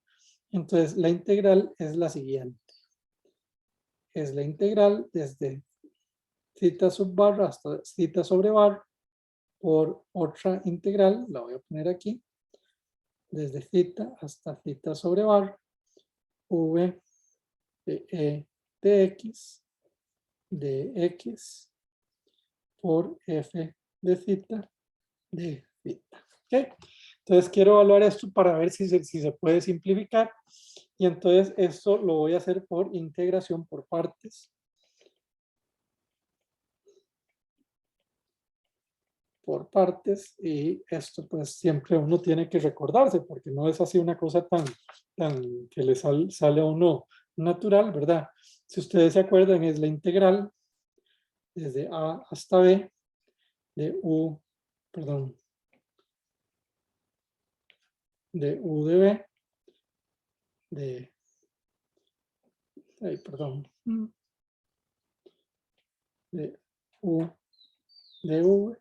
Entonces, la integral es la siguiente. Es la integral desde θ sub barra hasta θ sobre barra por otra integral, la voy a poner aquí, desde θ hasta θ sobre barra, v de E de X por F de θ de θ. ¿Okay? Entonces quiero evaluar esto para ver si se puede simplificar. Y entonces esto lo voy a hacer por integración por partes. Y esto pues siempre uno tiene que recordarse porque no es así una cosa tan que le sale a uno natural, ¿verdad? Si ustedes se acuerdan es la integral desde A hasta B de U, perdón, de U de B, perdón, de U de V,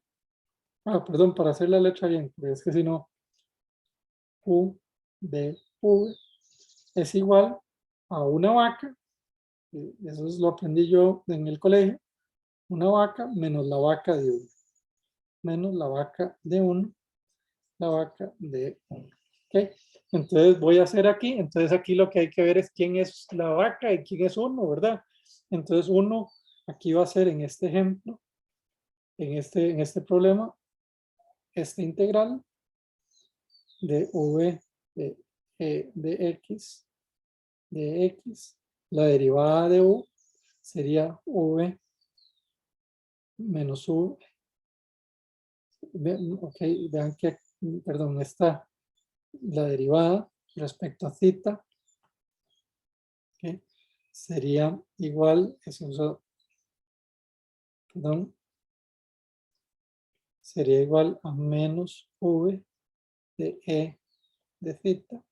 perdón, para hacer la letra bien, porque es que si no, U de V es igual a una vaca, eso lo aprendí yo en el colegio, una vaca menos la vaca de 1, menos la vaca de 1, la vaca de 1. ¿Okay? Entonces voy a hacer aquí, entonces aquí lo que hay que ver es quién es la vaca y quién es 1, ¿verdad? Entonces 1 aquí va a ser en este ejemplo, en este problema, esta integral de v de x, la derivada de u sería v menos u. Ok, vean que, perdón, está la derivada respecto a θ, ¿okay? Sería igual, perdón, sería igual a menos v de e de θ,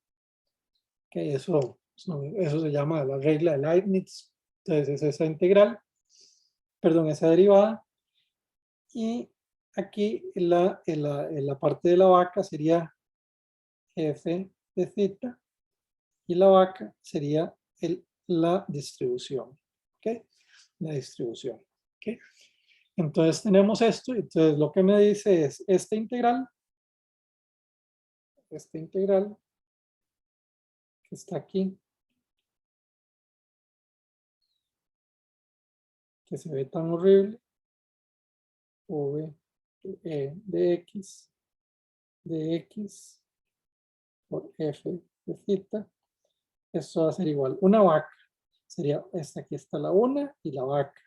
que eso se llama la regla de Leibniz. Entonces es esa integral, perdón, esa derivada, y aquí en la parte de la vaca sería f de θ, y la vaca sería la distribución, ¿ok? La distribución, ¿ok? Entonces tenemos esto, entonces lo que me dice es esta integral que está aquí, que se ve tan horrible, v de x por f de θ, esto va a ser igual, una vaca, sería esta, aquí está la una y la vaca,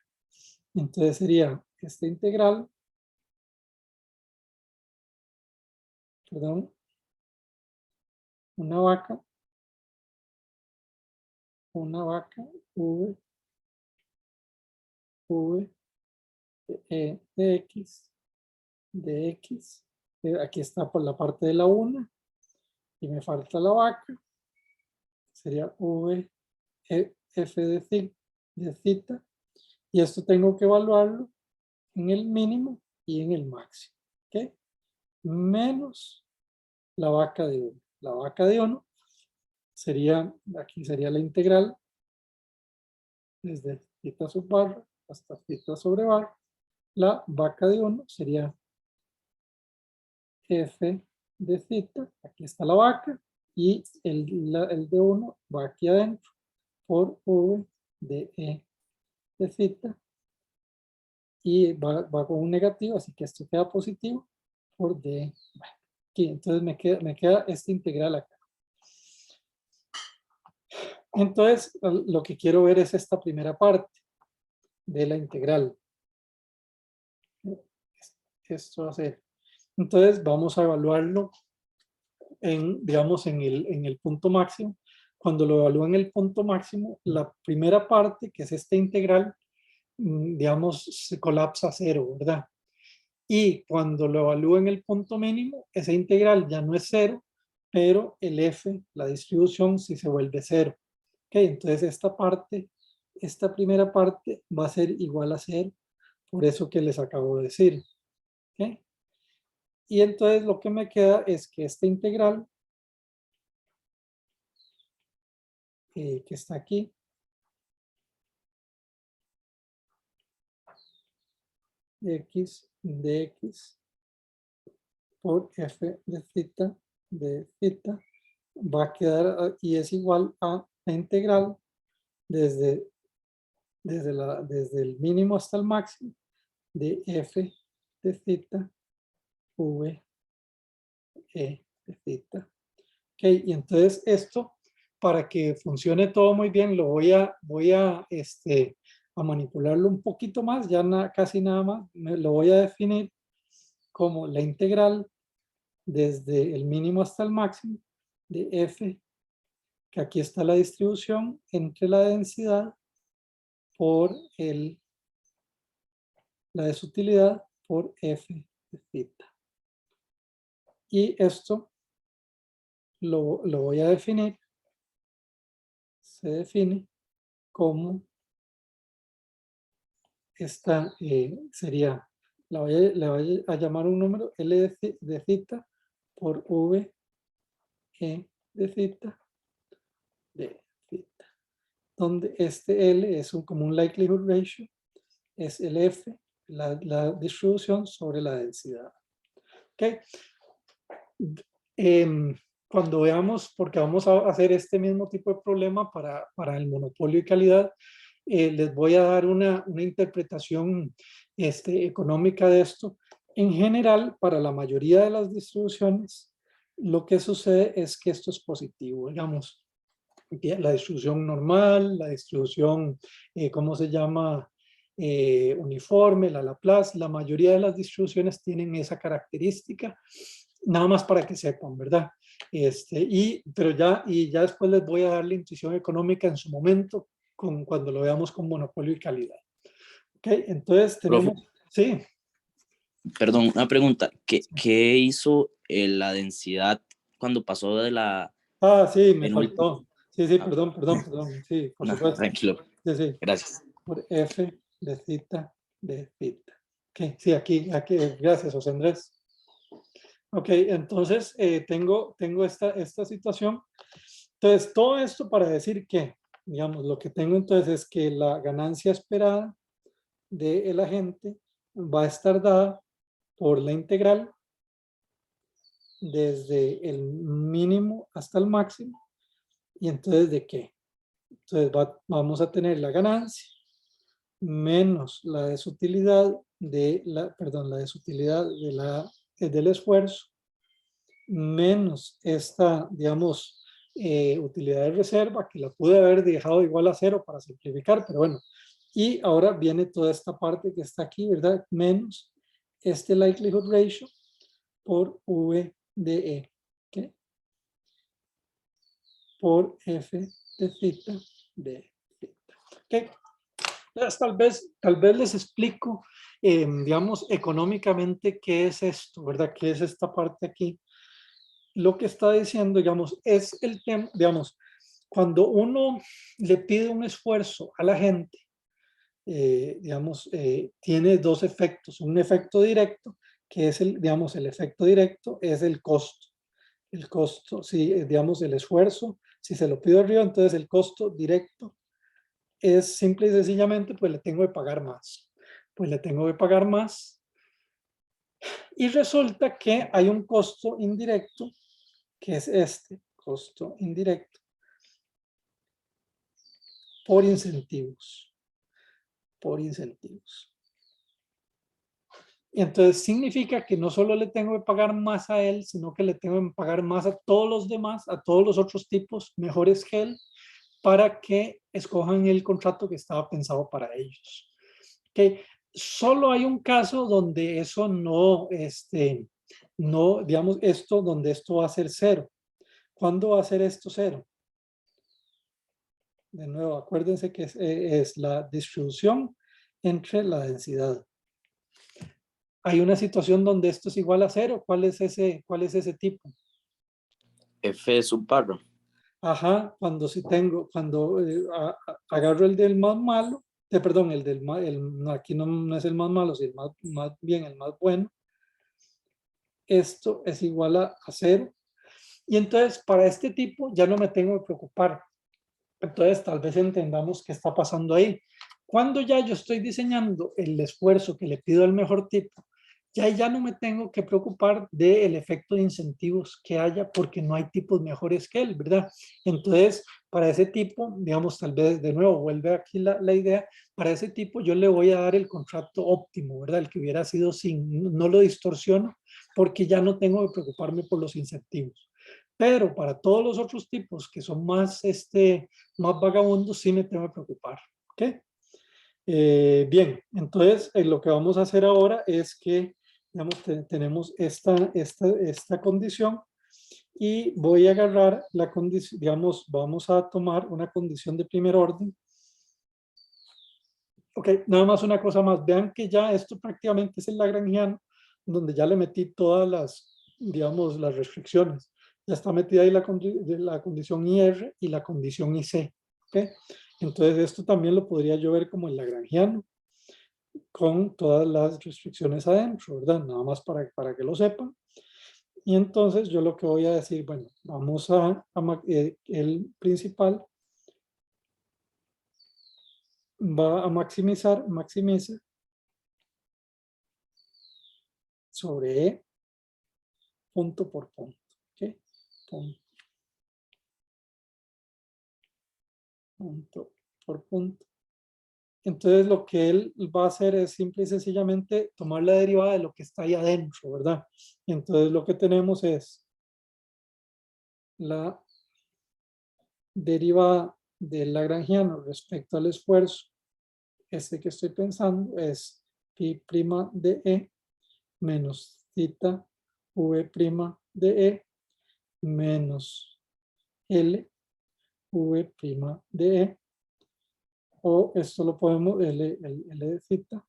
entonces sería esta integral, perdón, una vaca, v de x, aquí está por la parte de la una, y me falta la vaca, sería v f de θ, y esto tengo que evaluarlo en el mínimo y en el máximo, ¿ok? Menos la vaca de 1. La vaca de 1 sería, aquí sería la integral desde θ sub barra hasta θ sobre barra. La vaca de 1 sería f de θ, aquí está la vaca, y el de 1 va aquí adentro por v de e de θ, y va con un negativo, así que esto queda positivo por d. Bueno, aquí, entonces me queda esta integral acá. Entonces, lo que quiero ver es esta primera parte de la integral. Esto va a ser. Entonces, vamos a evaluarlo digamos, en el punto máximo. Cuando lo evalúo en el punto máximo, la primera parte, que es esta integral, digamos, se colapsa a cero, ¿verdad? Y cuando lo evalúo en el punto mínimo, esa integral ya no es cero, pero el f, la distribución, sí se vuelve cero. Ok, entonces esta primera parte va a ser igual a cero, por eso que les acabo de decir. ¿Ok? Y entonces lo que me queda es que esta integral, que está aquí, x de x por f de θ, va a quedar y es igual a la integral desde el mínimo hasta el máximo de f de θ v e de θ. Ok, y entonces esto para que funcione todo muy bien, voy a manipularlo un poquito más, ya casi nada más. Lo voy a definir como la integral desde el mínimo hasta el máximo de f, que aquí está la distribución entre la densidad por la desutilidad por f de θ. Y esto lo voy a definir, se define como esta sería, le voy a llamar un número L de θ por V E de θ de θ, donde este L es como un likelihood ratio, es el F, la distribución sobre la densidad. ¿Ok? Cuando veamos, porque vamos a hacer este mismo tipo de problema para el monopolio y calidad, les voy a dar una interpretación económica de esto. En general, para la mayoría de las distribuciones, lo que sucede es que esto es positivo, digamos, la distribución normal, la distribución, ¿cómo se llama? Uniforme, la Laplace, la mayoría de las distribuciones tienen esa característica, nada más para que sepan, ¿verdad? Pero ya después les voy a dar la intuición económica en su momento, cuando lo veamos con monopolio y calidad. ¿Ok? Entonces tenemos, Profe, sí. perdón, una pregunta. ¿Qué hizo la densidad cuando pasó de la Sí, me penúltima? faltó. Sí, perdón. Sí, por No, supuesto. tranquilo. Sí. Gracias. Por f de θ de θ. Ok, sí, aquí, gracias, José Andrés. Ok, entonces tengo esta situación. Entonces, todo esto para decir que, digamos, lo que tengo entonces es que la ganancia esperada del agente va a estar dada por la integral desde el mínimo hasta el máximo. ¿Y entonces de qué? Entonces vamos a tener la ganancia menos la desutilidad del esfuerzo, menos esta, digamos, utilidad de reserva, que la pude haber dejado igual a 0 para simplificar, pero bueno. Y ahora viene toda esta parte que está aquí, ¿verdad? Menos este likelihood ratio por V de E, ¿ok? Por F de θ de θ. ¿Ok? Entonces, tal vez les explico, digamos, económicamente qué es esto, ¿verdad? ¿Qué es esta parte aquí? Lo que está diciendo, digamos, es el tema, digamos, cuando uno le pide un esfuerzo a la gente, digamos, tiene dos efectos. Un efecto directo, que es digamos, el efecto directo es el costo. El costo, si, digamos, el esfuerzo, si se lo pido arriba, entonces el costo directo es simple y sencillamente, pues le tengo que pagar más. Pues le tengo que pagar más. Y resulta que hay un costo indirecto, que es este costo indirecto, por incentivos. Por incentivos. Y entonces significa que no solo le tengo que pagar más a él, sino que le tengo que pagar más a todos los demás, a todos los otros tipos mejores que él, para que escojan el contrato que estaba pensado para ellos. ¿Okay? Solo hay un caso donde eso no, digamos, donde esto va a ser 0. ¿Cuándo va a ser esto 0? De nuevo, acuérdense que es la distribución entre la densidad. Hay una situación donde esto es igual a 0. ¿Cuál es ese tipo? F sub barra. Ajá, cuando agarro el del más malo, perdón, no, aquí no es el más malo, sino más bien el más bueno. Esto es igual a 0. Y entonces para este tipo ya no me tengo que preocupar. Entonces tal vez entendamos qué está pasando ahí. Cuando ya yo estoy diseñando el esfuerzo que le pido al mejor tipo, ya no me tengo que preocupar del efecto de incentivos que haya porque no hay tipos mejores que él, ¿verdad? Entonces, para ese tipo, digamos, tal vez de nuevo vuelve aquí la idea, para ese tipo yo le voy a dar el contrato óptimo, ¿verdad? El que hubiera sido sin, no lo distorsiono porque ya no tengo que preocuparme por los incentivos. Pero para todos los otros tipos que son más, más vagabundos, sí me tengo que preocupar. ¿Ok? Bien, entonces lo que vamos a hacer ahora es que, digamos, tenemos esta condición y voy a agarrar la condición, digamos, vamos a tomar una condición de primer orden. Ok, nada más una cosa más. Vean que ya esto prácticamente es el lagrangiano, donde ya le metí todas las, digamos, las restricciones. Ya está metida ahí la condición IR y la condición IC. ¿Ok? Entonces esto también lo podría yo ver como el lagrangiano, con todas las restricciones adentro, ¿verdad? Nada más para que lo sepan. Y entonces yo lo que voy a decir, bueno, vamos el principal va a maximiza sobre E punto por punto. ¿Ok? Punto por punto. Entonces lo que él va a hacer es simple y sencillamente tomar la derivada de lo que está ahí adentro, ¿verdad? Y entonces lo que tenemos es la derivada del lagrangiano respecto al esfuerzo. Este que estoy pensando es pi' de E menos θ v' de E menos L v' de E, o esto lo podemos, L de θ,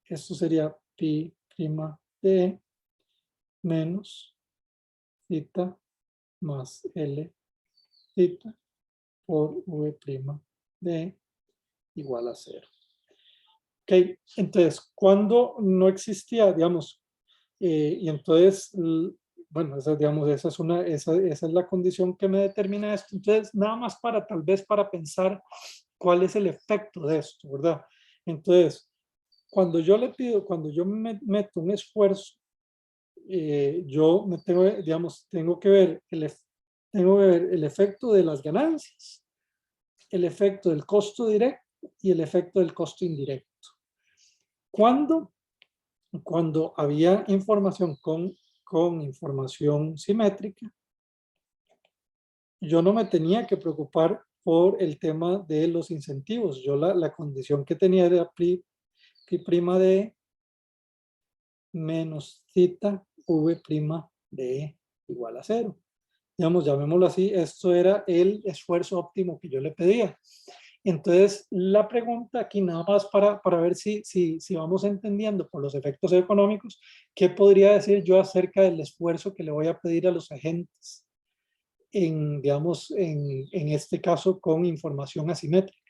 esto sería pi' de E menos θ más L θ por v' de E igual a 0. Ok, entonces, cuando no existía, digamos, y entonces, bueno, digamos, esa es la condición que me determina esto. Entonces, nada más para, tal vez para pensar cuál es el efecto de esto, ¿verdad? Entonces, cuando yo le pido, cuando yo me meto un esfuerzo, yo me tengo, digamos, tengo que ver el efecto de las ganancias, el efecto del costo directo y el efecto del costo indirecto. Cuando había información con información simétrica, yo no me tenía que preocupar por el tema de los incentivos. Yo la condición que tenía era pi' de E menos θ v' de E igual a 0. Digamos, llamémoslo así, esto era el esfuerzo óptimo que yo le pedía. Entonces, la pregunta aquí nada más para ver si vamos entendiendo por los efectos económicos, ¿qué podría decir yo acerca del esfuerzo que le voy a pedir a los agentes? Digamos, en este caso con información asimétrica.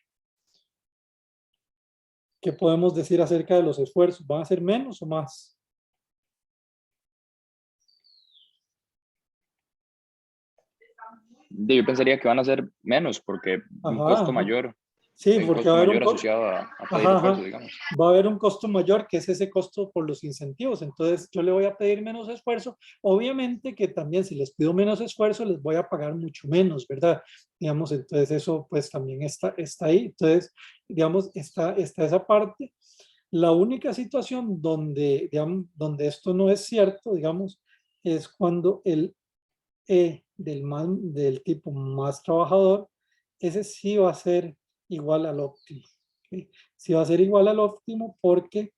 ¿Qué podemos decir acerca de los esfuerzos? ¿Van a ser menos o más? Yo pensaría que van a ser menos porque un Ajá, costo ajá. mayor, Sí, hay un porque va costo a haber un mayor asociado a pedir ajá, esfuerzo, ajá. digamos. Va a haber un costo mayor, que es ese costo por los incentivos. Entonces, yo le voy a pedir menos esfuerzo. Obviamente que también si les pido menos esfuerzo, les voy a pagar mucho menos, ¿verdad? Digamos, entonces eso pues también está ahí. Entonces, digamos, está esa parte. La única situación donde, digamos, donde esto no es cierto, digamos, es cuando el E del tipo más trabajador, ese sí va a ser igual al óptimo. ¿Okay? Sí va a ser igual al óptimo porque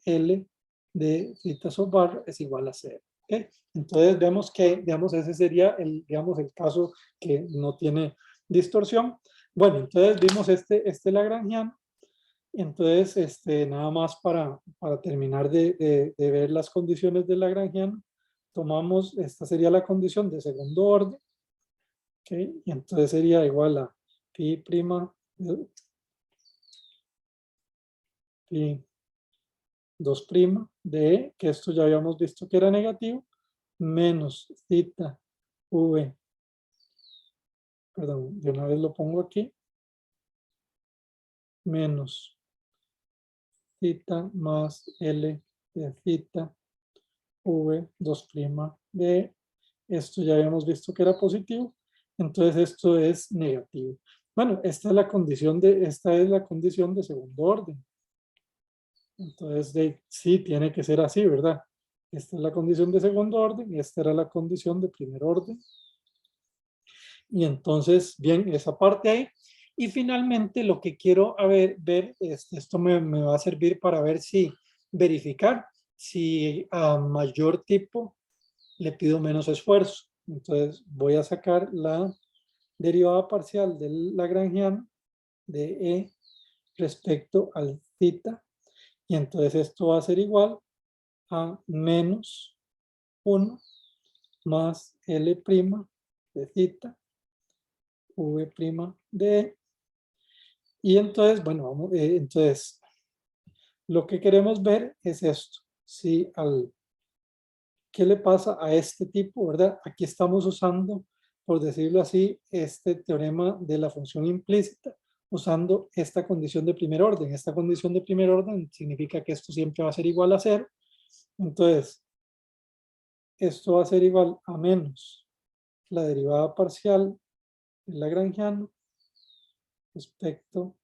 L de θ sub bar es igual a 0. ¿Okay? Entonces vemos que, digamos, ese sería digamos, el caso que no tiene distorsión. Bueno, entonces vimos este lagrangiano. Entonces, nada más para terminar de ver las condiciones del lagrangiano, tomamos, esta sería la condición de segundo orden, ¿okay? Y entonces sería igual a pi' pi 2' de E, que esto ya habíamos visto que era negativo, menos θ v, perdón, de una vez lo pongo aquí, menos θ más L de θ v 2' de E. Esto ya habíamos visto que era positivo, entonces esto es negativo. Bueno, esta es la condición de segundo orden. Entonces, sí, tiene que ser así, ¿verdad? Esta es la condición de segundo orden, esta era la condición de primer orden. Y entonces, bien, esa parte ahí. Y finalmente lo que quiero ver, esto me va a servir para ver si verificar si a mayor tipo le pido menos esfuerzo. Entonces voy a sacar la derivada parcial del lagrangiano de E respecto al θ. Y entonces esto va a ser igual a menos 1 más L' de θ, V' de E. Y entonces, bueno, entonces lo que queremos ver es esto. Si ¿qué le pasa a este tipo, verdad? Aquí estamos usando, por decirlo así, este teorema de la función implícita, usando esta condición de primer orden. Esta condición de primer orden significa que esto siempre va a ser igual a 0. Entonces, esto va a ser igual a menos la derivada parcial del lagrangiano respecto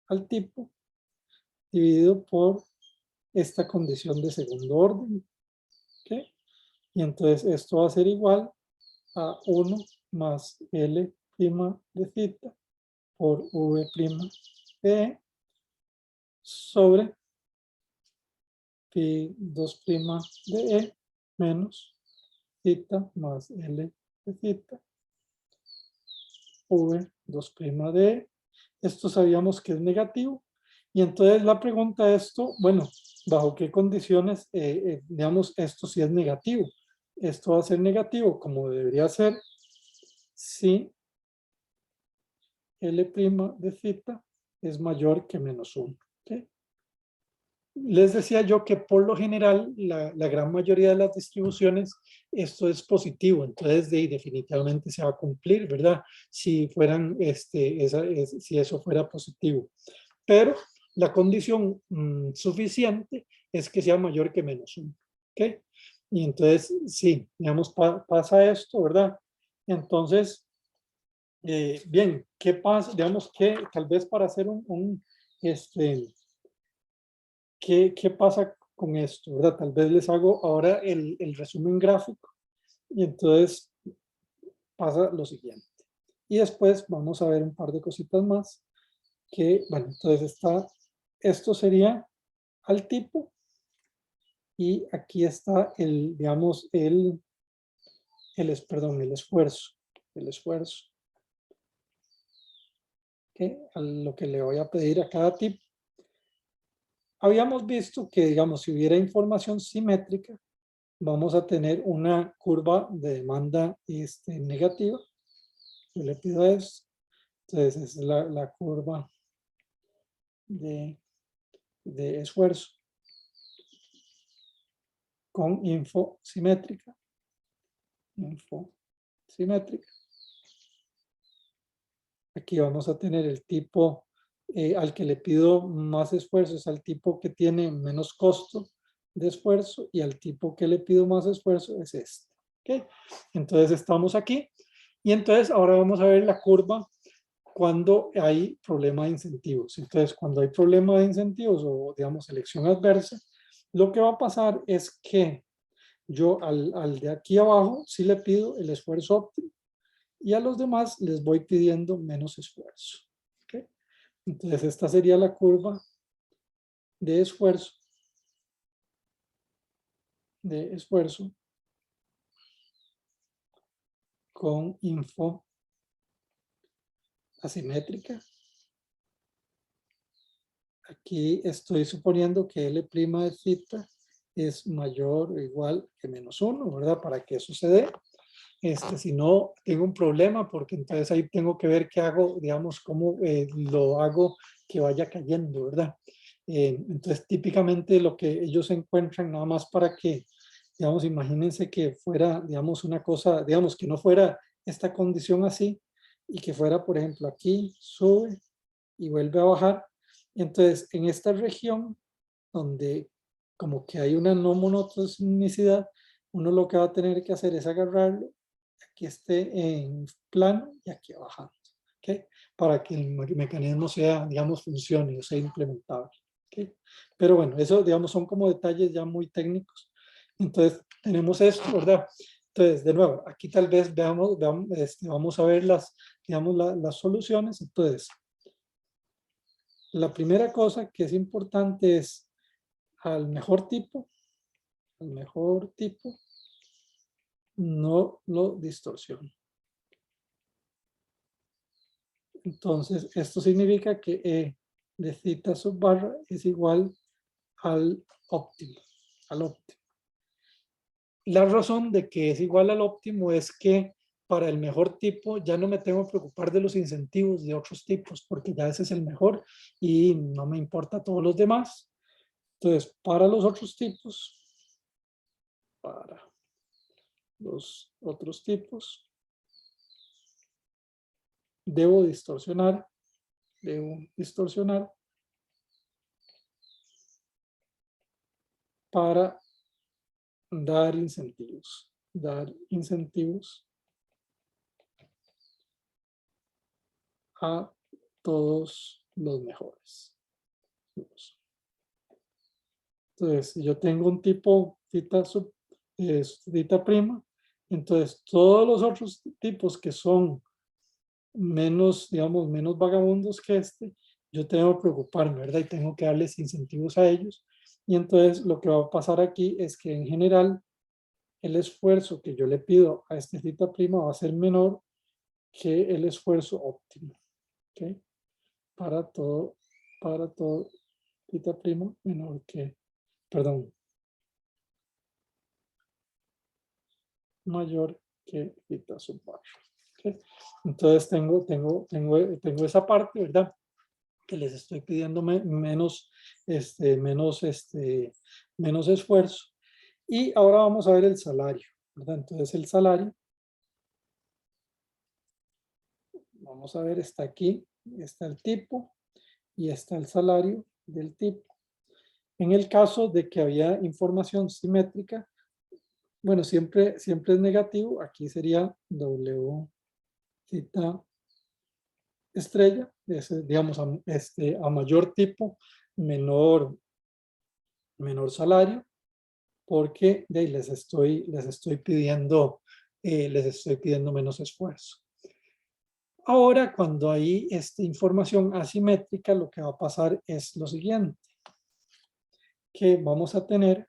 al tipo, dividido por esta condición de segundo orden. ¿Okay? Y entonces esto va a ser igual a 1 más L' de θ por V' de E sobre Pi2' de E menos θ más L de θ V2' de E. Esto sabíamos que es negativo. Y entonces la pregunta es esto, bueno, ¿bajo qué condiciones, digamos, esto sí es negativo? Esto va a ser negativo, como debería ser, si L' de θ es mayor que menos 1. ¿Okay? Les decía yo que por lo general, la gran mayoría de las distribuciones, esto es positivo, entonces definitivamente se va a cumplir, ¿verdad? Si fueran, si eso fuera positivo. Pero la condición suficiente es que sea mayor que menos 1. ¿Okay? Y entonces, sí, digamos, pasa esto, ¿verdad? Entonces, bien, ¿qué pasa? Digamos que tal vez para hacer ¿qué pasa con esto? ¿Verdad? Tal vez les hago ahora el resumen gráfico y entonces pasa lo siguiente. Y después vamos a ver un par de cositas más que, bueno, entonces esto sería al tipo y aquí está digamos, el esfuerzo. El esfuerzo. ¿Okay? A lo que le voy a pedir a cada tipo. Habíamos visto que, digamos, si hubiera información simétrica, vamos a tener una curva de demanda negativa. Yo le pido eso. Entonces, es la curva de esfuerzo con info simétrica. Info simétrica. Aquí vamos a tener el tipo al que le pido más esfuerzo, es al tipo que tiene menos costo de esfuerzo, y al tipo que le pido más esfuerzo es este. ¿Okay? Entonces estamos aquí y entonces ahora vamos a ver la curva cuando hay problema de incentivos. Entonces cuando hay problema de incentivos o digamos elección adversa, lo que va a pasar es que yo al de aquí abajo sí le pido el esfuerzo óptimo y a los demás les voy pidiendo menos esfuerzo. ¿Okay? Entonces esta sería la curva de esfuerzo con info asimétrica. Aquí estoy suponiendo que L' de θ es mayor o igual que menos 1, ¿verdad? Para que eso se dé. Si no, tengo un problema porque entonces ahí tengo que ver qué hago, digamos, cómo lo hago que vaya cayendo, ¿verdad? Entonces, típicamente lo que ellos encuentran, nada más para que, digamos, imagínense que fuera, digamos, una cosa, digamos, que no fuera esta condición así y que fuera, por ejemplo, aquí sube y vuelve a bajar. Entonces, en esta región donde como que hay una no monotonicidad, uno lo que va a tener que hacer es agarrarlo, aquí esté en plano y aquí bajando, ¿okay? Para que el mecanismo sea, digamos, funcione o sea implementable. ¿Okay? Pero bueno, eso, digamos, son como detalles ya muy técnicos. Entonces, tenemos esto, ¿verdad? Entonces, de nuevo, aquí tal vez vamos a ver digamos, las soluciones. Entonces, la primera cosa que es importante es al mejor tipo, no lo distorsiona. Entonces, esto significa que E de θ sub barra es igual al óptimo, La razón de que es igual al óptimo es que para el mejor tipo ya no me tengo que preocupar de los incentivos de otros tipos, porque ya ese es el mejor y no me importa todos los demás. Entonces, para los otros tipos, debo distorsionar para dar incentivos a todos los mejores. Entonces, si yo tengo un tipo θ prima, entonces todos los otros tipos que son menos, digamos, menos vagabundos que este, yo tengo que preocuparme, ¿verdad? Y tengo que darles incentivos a ellos. Y entonces lo que va a pasar aquí es que en general el esfuerzo que yo le pido a este θ prima va a ser menor que el esfuerzo óptimo. ¿Ok? Para todo θ prima menor que, perdón, mayor que θ sub barra. ¿Okay? Entonces tengo esa parte, ¿verdad? Que les estoy pidiendo menos esfuerzo. Y ahora vamos a ver el salario, ¿verdad? Entonces el salario, vamos a ver, está aquí, está el tipo y está el salario del tipo. En el caso de que había información simétrica, bueno, siempre es negativo, aquí sería W θ estrella, digamos, a mayor tipo, menor salario, porque les estoy pidiendo menos esfuerzo. Ahora, cuando hay información asimétrica, lo que va a pasar es lo siguiente, que vamos a tener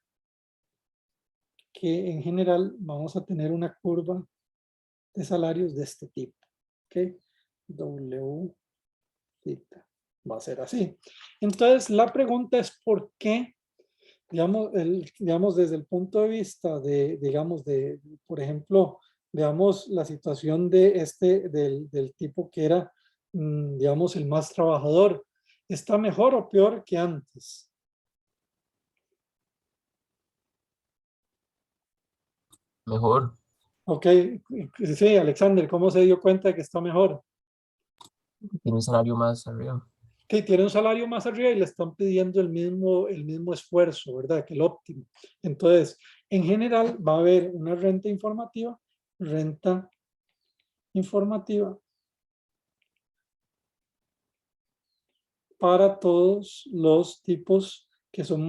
que en general vamos a tener una curva de salarios de este tipo, ¿ok? W θ va a ser así. Entonces, la pregunta es ¿por qué? Digamos, desde el punto de vista por ejemplo, veamos la situación del tipo que era, digamos, el más trabajador. ¿Está mejor o peor que antes? Mejor. Ok, sí, Alexander, ¿cómo se dio cuenta de que está mejor? Tiene un salario más arriba. Que tiene un salario más arriba y le están pidiendo el mismo esfuerzo, ¿verdad? Que el óptimo. Entonces, en general va a haber una renta informativa para todos los tipos que son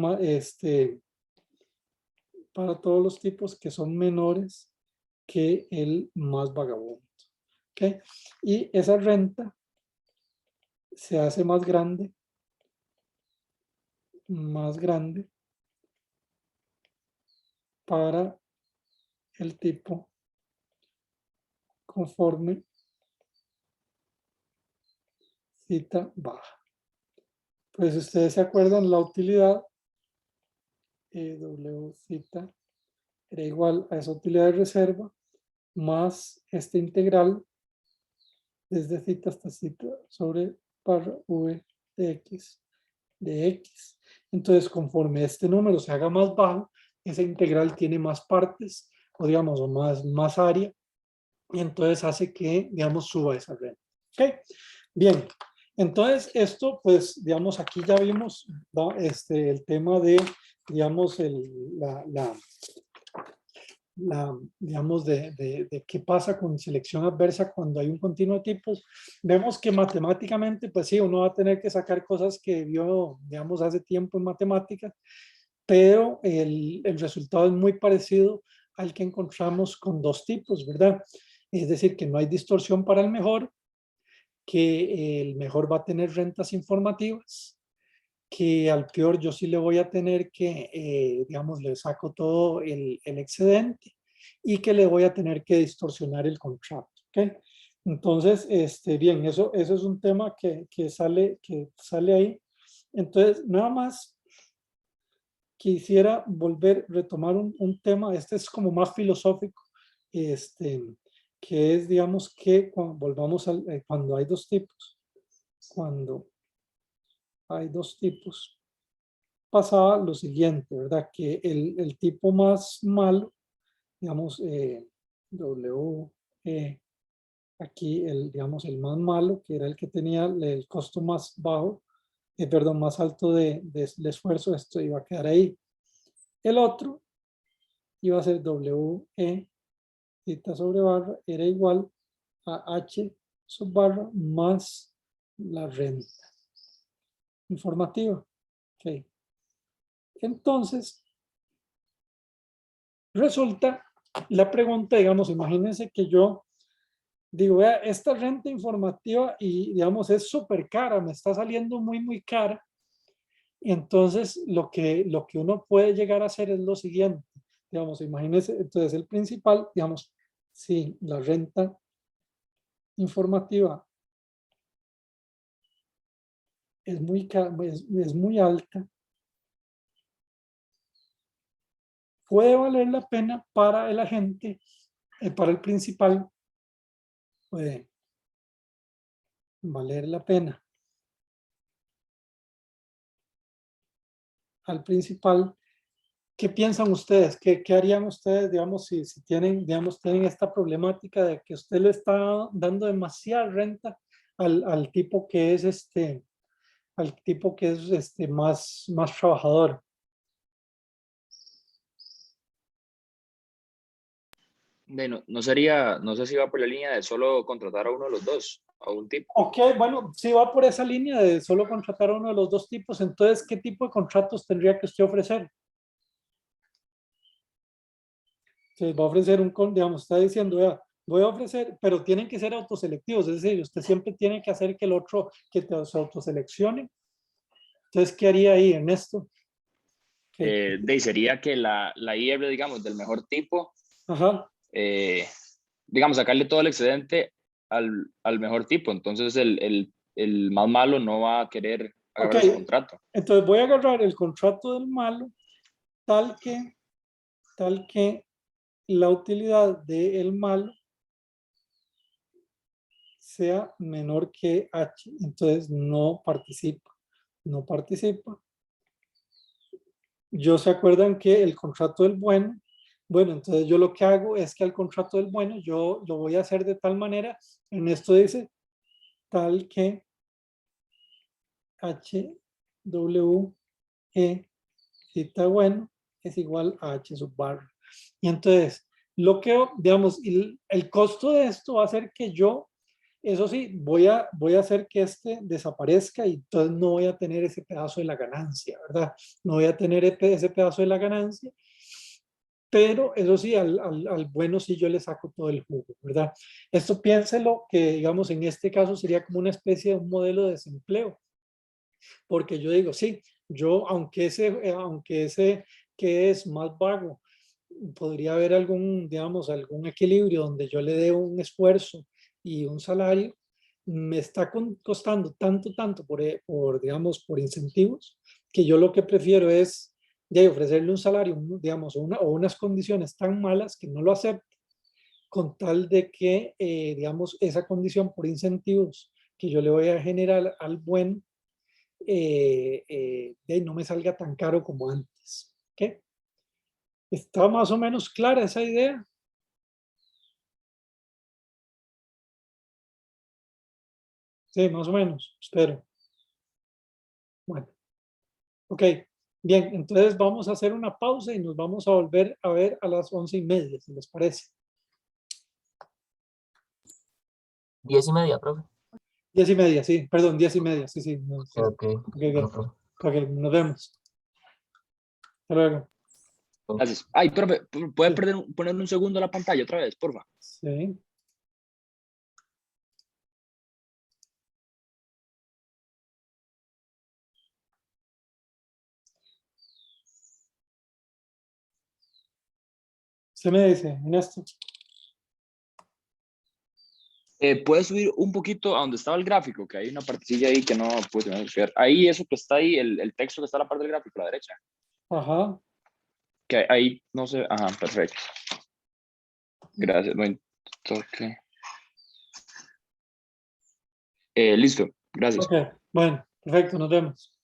menores que el más vagabundo. ¿Ok? Y esa renta se hace más grande para el tipo conforme θ baja. Pues ustedes se acuerdan, la utilidad W θ era igual a esa utilidad de reserva más este integral desde θ hasta θ sobre barra V de X. Entonces, conforme este número se haga más bajo, esa integral tiene más partes, o digamos, más área, y entonces hace que, digamos, suba esa renta. ¿Ok? Bien, entonces esto, pues, digamos, aquí ya vimos el tema de, digamos, digamos, de qué pasa con selección adversa cuando hay un continuo de tipos. Vemos que matemáticamente, pues sí, uno va a tener que sacar cosas que vio, digamos, hace tiempo en matemáticas, pero el resultado es muy parecido al que encontramos con dos tipos, ¿verdad? Es decir, que no hay distorsión para el mejor, que el mejor va a tener rentas informativas, que al peor yo sí le voy a tener que, digamos, le saco todo el excedente y que le voy a tener que distorsionar el contrato, ¿ok? Entonces, bien, eso es un tema que sale ahí. Entonces, nada más quisiera retomar un tema, este es como más filosófico, que es, digamos, que cuando volvamos cuando hay dos tipos, pasaba lo siguiente, ¿verdad? Que el tipo más malo, digamos, aquí, digamos, el más malo, que era el que tenía el costo más bajo, perdón, más alto del esfuerzo, esto iba a quedar ahí. El otro iba a ser theta sobre barra, era igual a H sub barra más la renta informativa. Okay. Entonces, resulta la pregunta, digamos, imagínense que yo digo, vea, esta renta informativa y, digamos, es súper cara, me está saliendo muy, muy cara. Entonces, lo que uno puede llegar a hacer es lo siguiente, digamos, imagínense, entonces el principal, digamos, si la renta informativa es muy, es muy alta, puede valer la pena para el agente, para el principal, puede valer la pena al principal. ¿Qué piensan ustedes? ¿Qué harían ustedes, digamos, si tienen, digamos, tienen esta problemática de que usted le está dando demasiada renta al tipo que es más trabajador? No sería, no sé si va por la línea de solo contratar a uno de los dos, a un tipo. Ok, bueno, si va por esa línea de solo contratar a uno de los dos tipos, entonces, ¿qué tipo de contratos tendría que usted ofrecer? Se va a ofrecer digamos, está diciendo, vea, voy a ofrecer, pero tienen que ser autoselectivos, es decir, usted siempre tiene que hacer que el otro, que se autoseleccione. Entonces, ¿qué haría ahí en esto? Sería que la IR, digamos, del mejor tipo, Ajá. digamos, sacarle todo el excedente al mejor tipo. Entonces, el más malo no va a querer agarrar ese contrato. Entonces, voy a agarrar el contrato del malo tal que la utilidad del malo sea menor que H. Entonces, no participa. No participa. Yo se acuerdan que el contrato del bueno, entonces yo lo que hago es que al contrato del bueno yo lo voy a hacer de tal manera, en esto dice, tal que H, W, E, theta bueno es igual a H sub barra. Y entonces, lo que, digamos, el costo de esto va a ser que yo, eso sí, voy a hacer que este desaparezca y entonces no voy a tener ese pedazo de la ganancia, ¿verdad? No voy a tener ese pedazo de la ganancia, pero eso sí, al bueno sí yo le saco todo el jugo, ¿verdad? Esto piénselo que, digamos, en este caso sería como una especie de un modelo de desempleo, porque yo digo, sí, yo, aunque ese que es más vago, podría haber digamos, algún equilibrio donde yo le dé un esfuerzo y un salario, me está costando tanto digamos, por incentivos, que yo lo que prefiero es de ofrecerle un salario, digamos, o unas condiciones tan malas que no lo acepte, con tal de que, digamos, esa condición por incentivos que yo le voy a generar al buen, no me salga tan caro como antes. ¿Okay? ¿Está más o menos clara esa idea? Sí, más o menos, espero. Bueno, ok. Bien, entonces vamos a hacer una pausa y nos vamos a volver a ver a las 11:30, si les parece. 10:30, profe. 10:30, sí, perdón, 10:30, sí, sí. No, Ok, ok, nos vemos. Hasta luego. Gracias. Ay, profe, ¿puede Sí. poner un segundo la pantalla otra vez, porfa? Sí. Se me dice, Ernesto. ¿Puedes subir un poquito a donde estaba el gráfico? Que hay una partecilla ahí que no pude ver. Ahí, eso que está ahí, el texto que está a la parte del gráfico, a la derecha. Ajá. Que ahí, no sé. Ajá, perfecto. Gracias. Buen toque. Listo. Gracias. Ok, bueno, perfecto, nos vemos.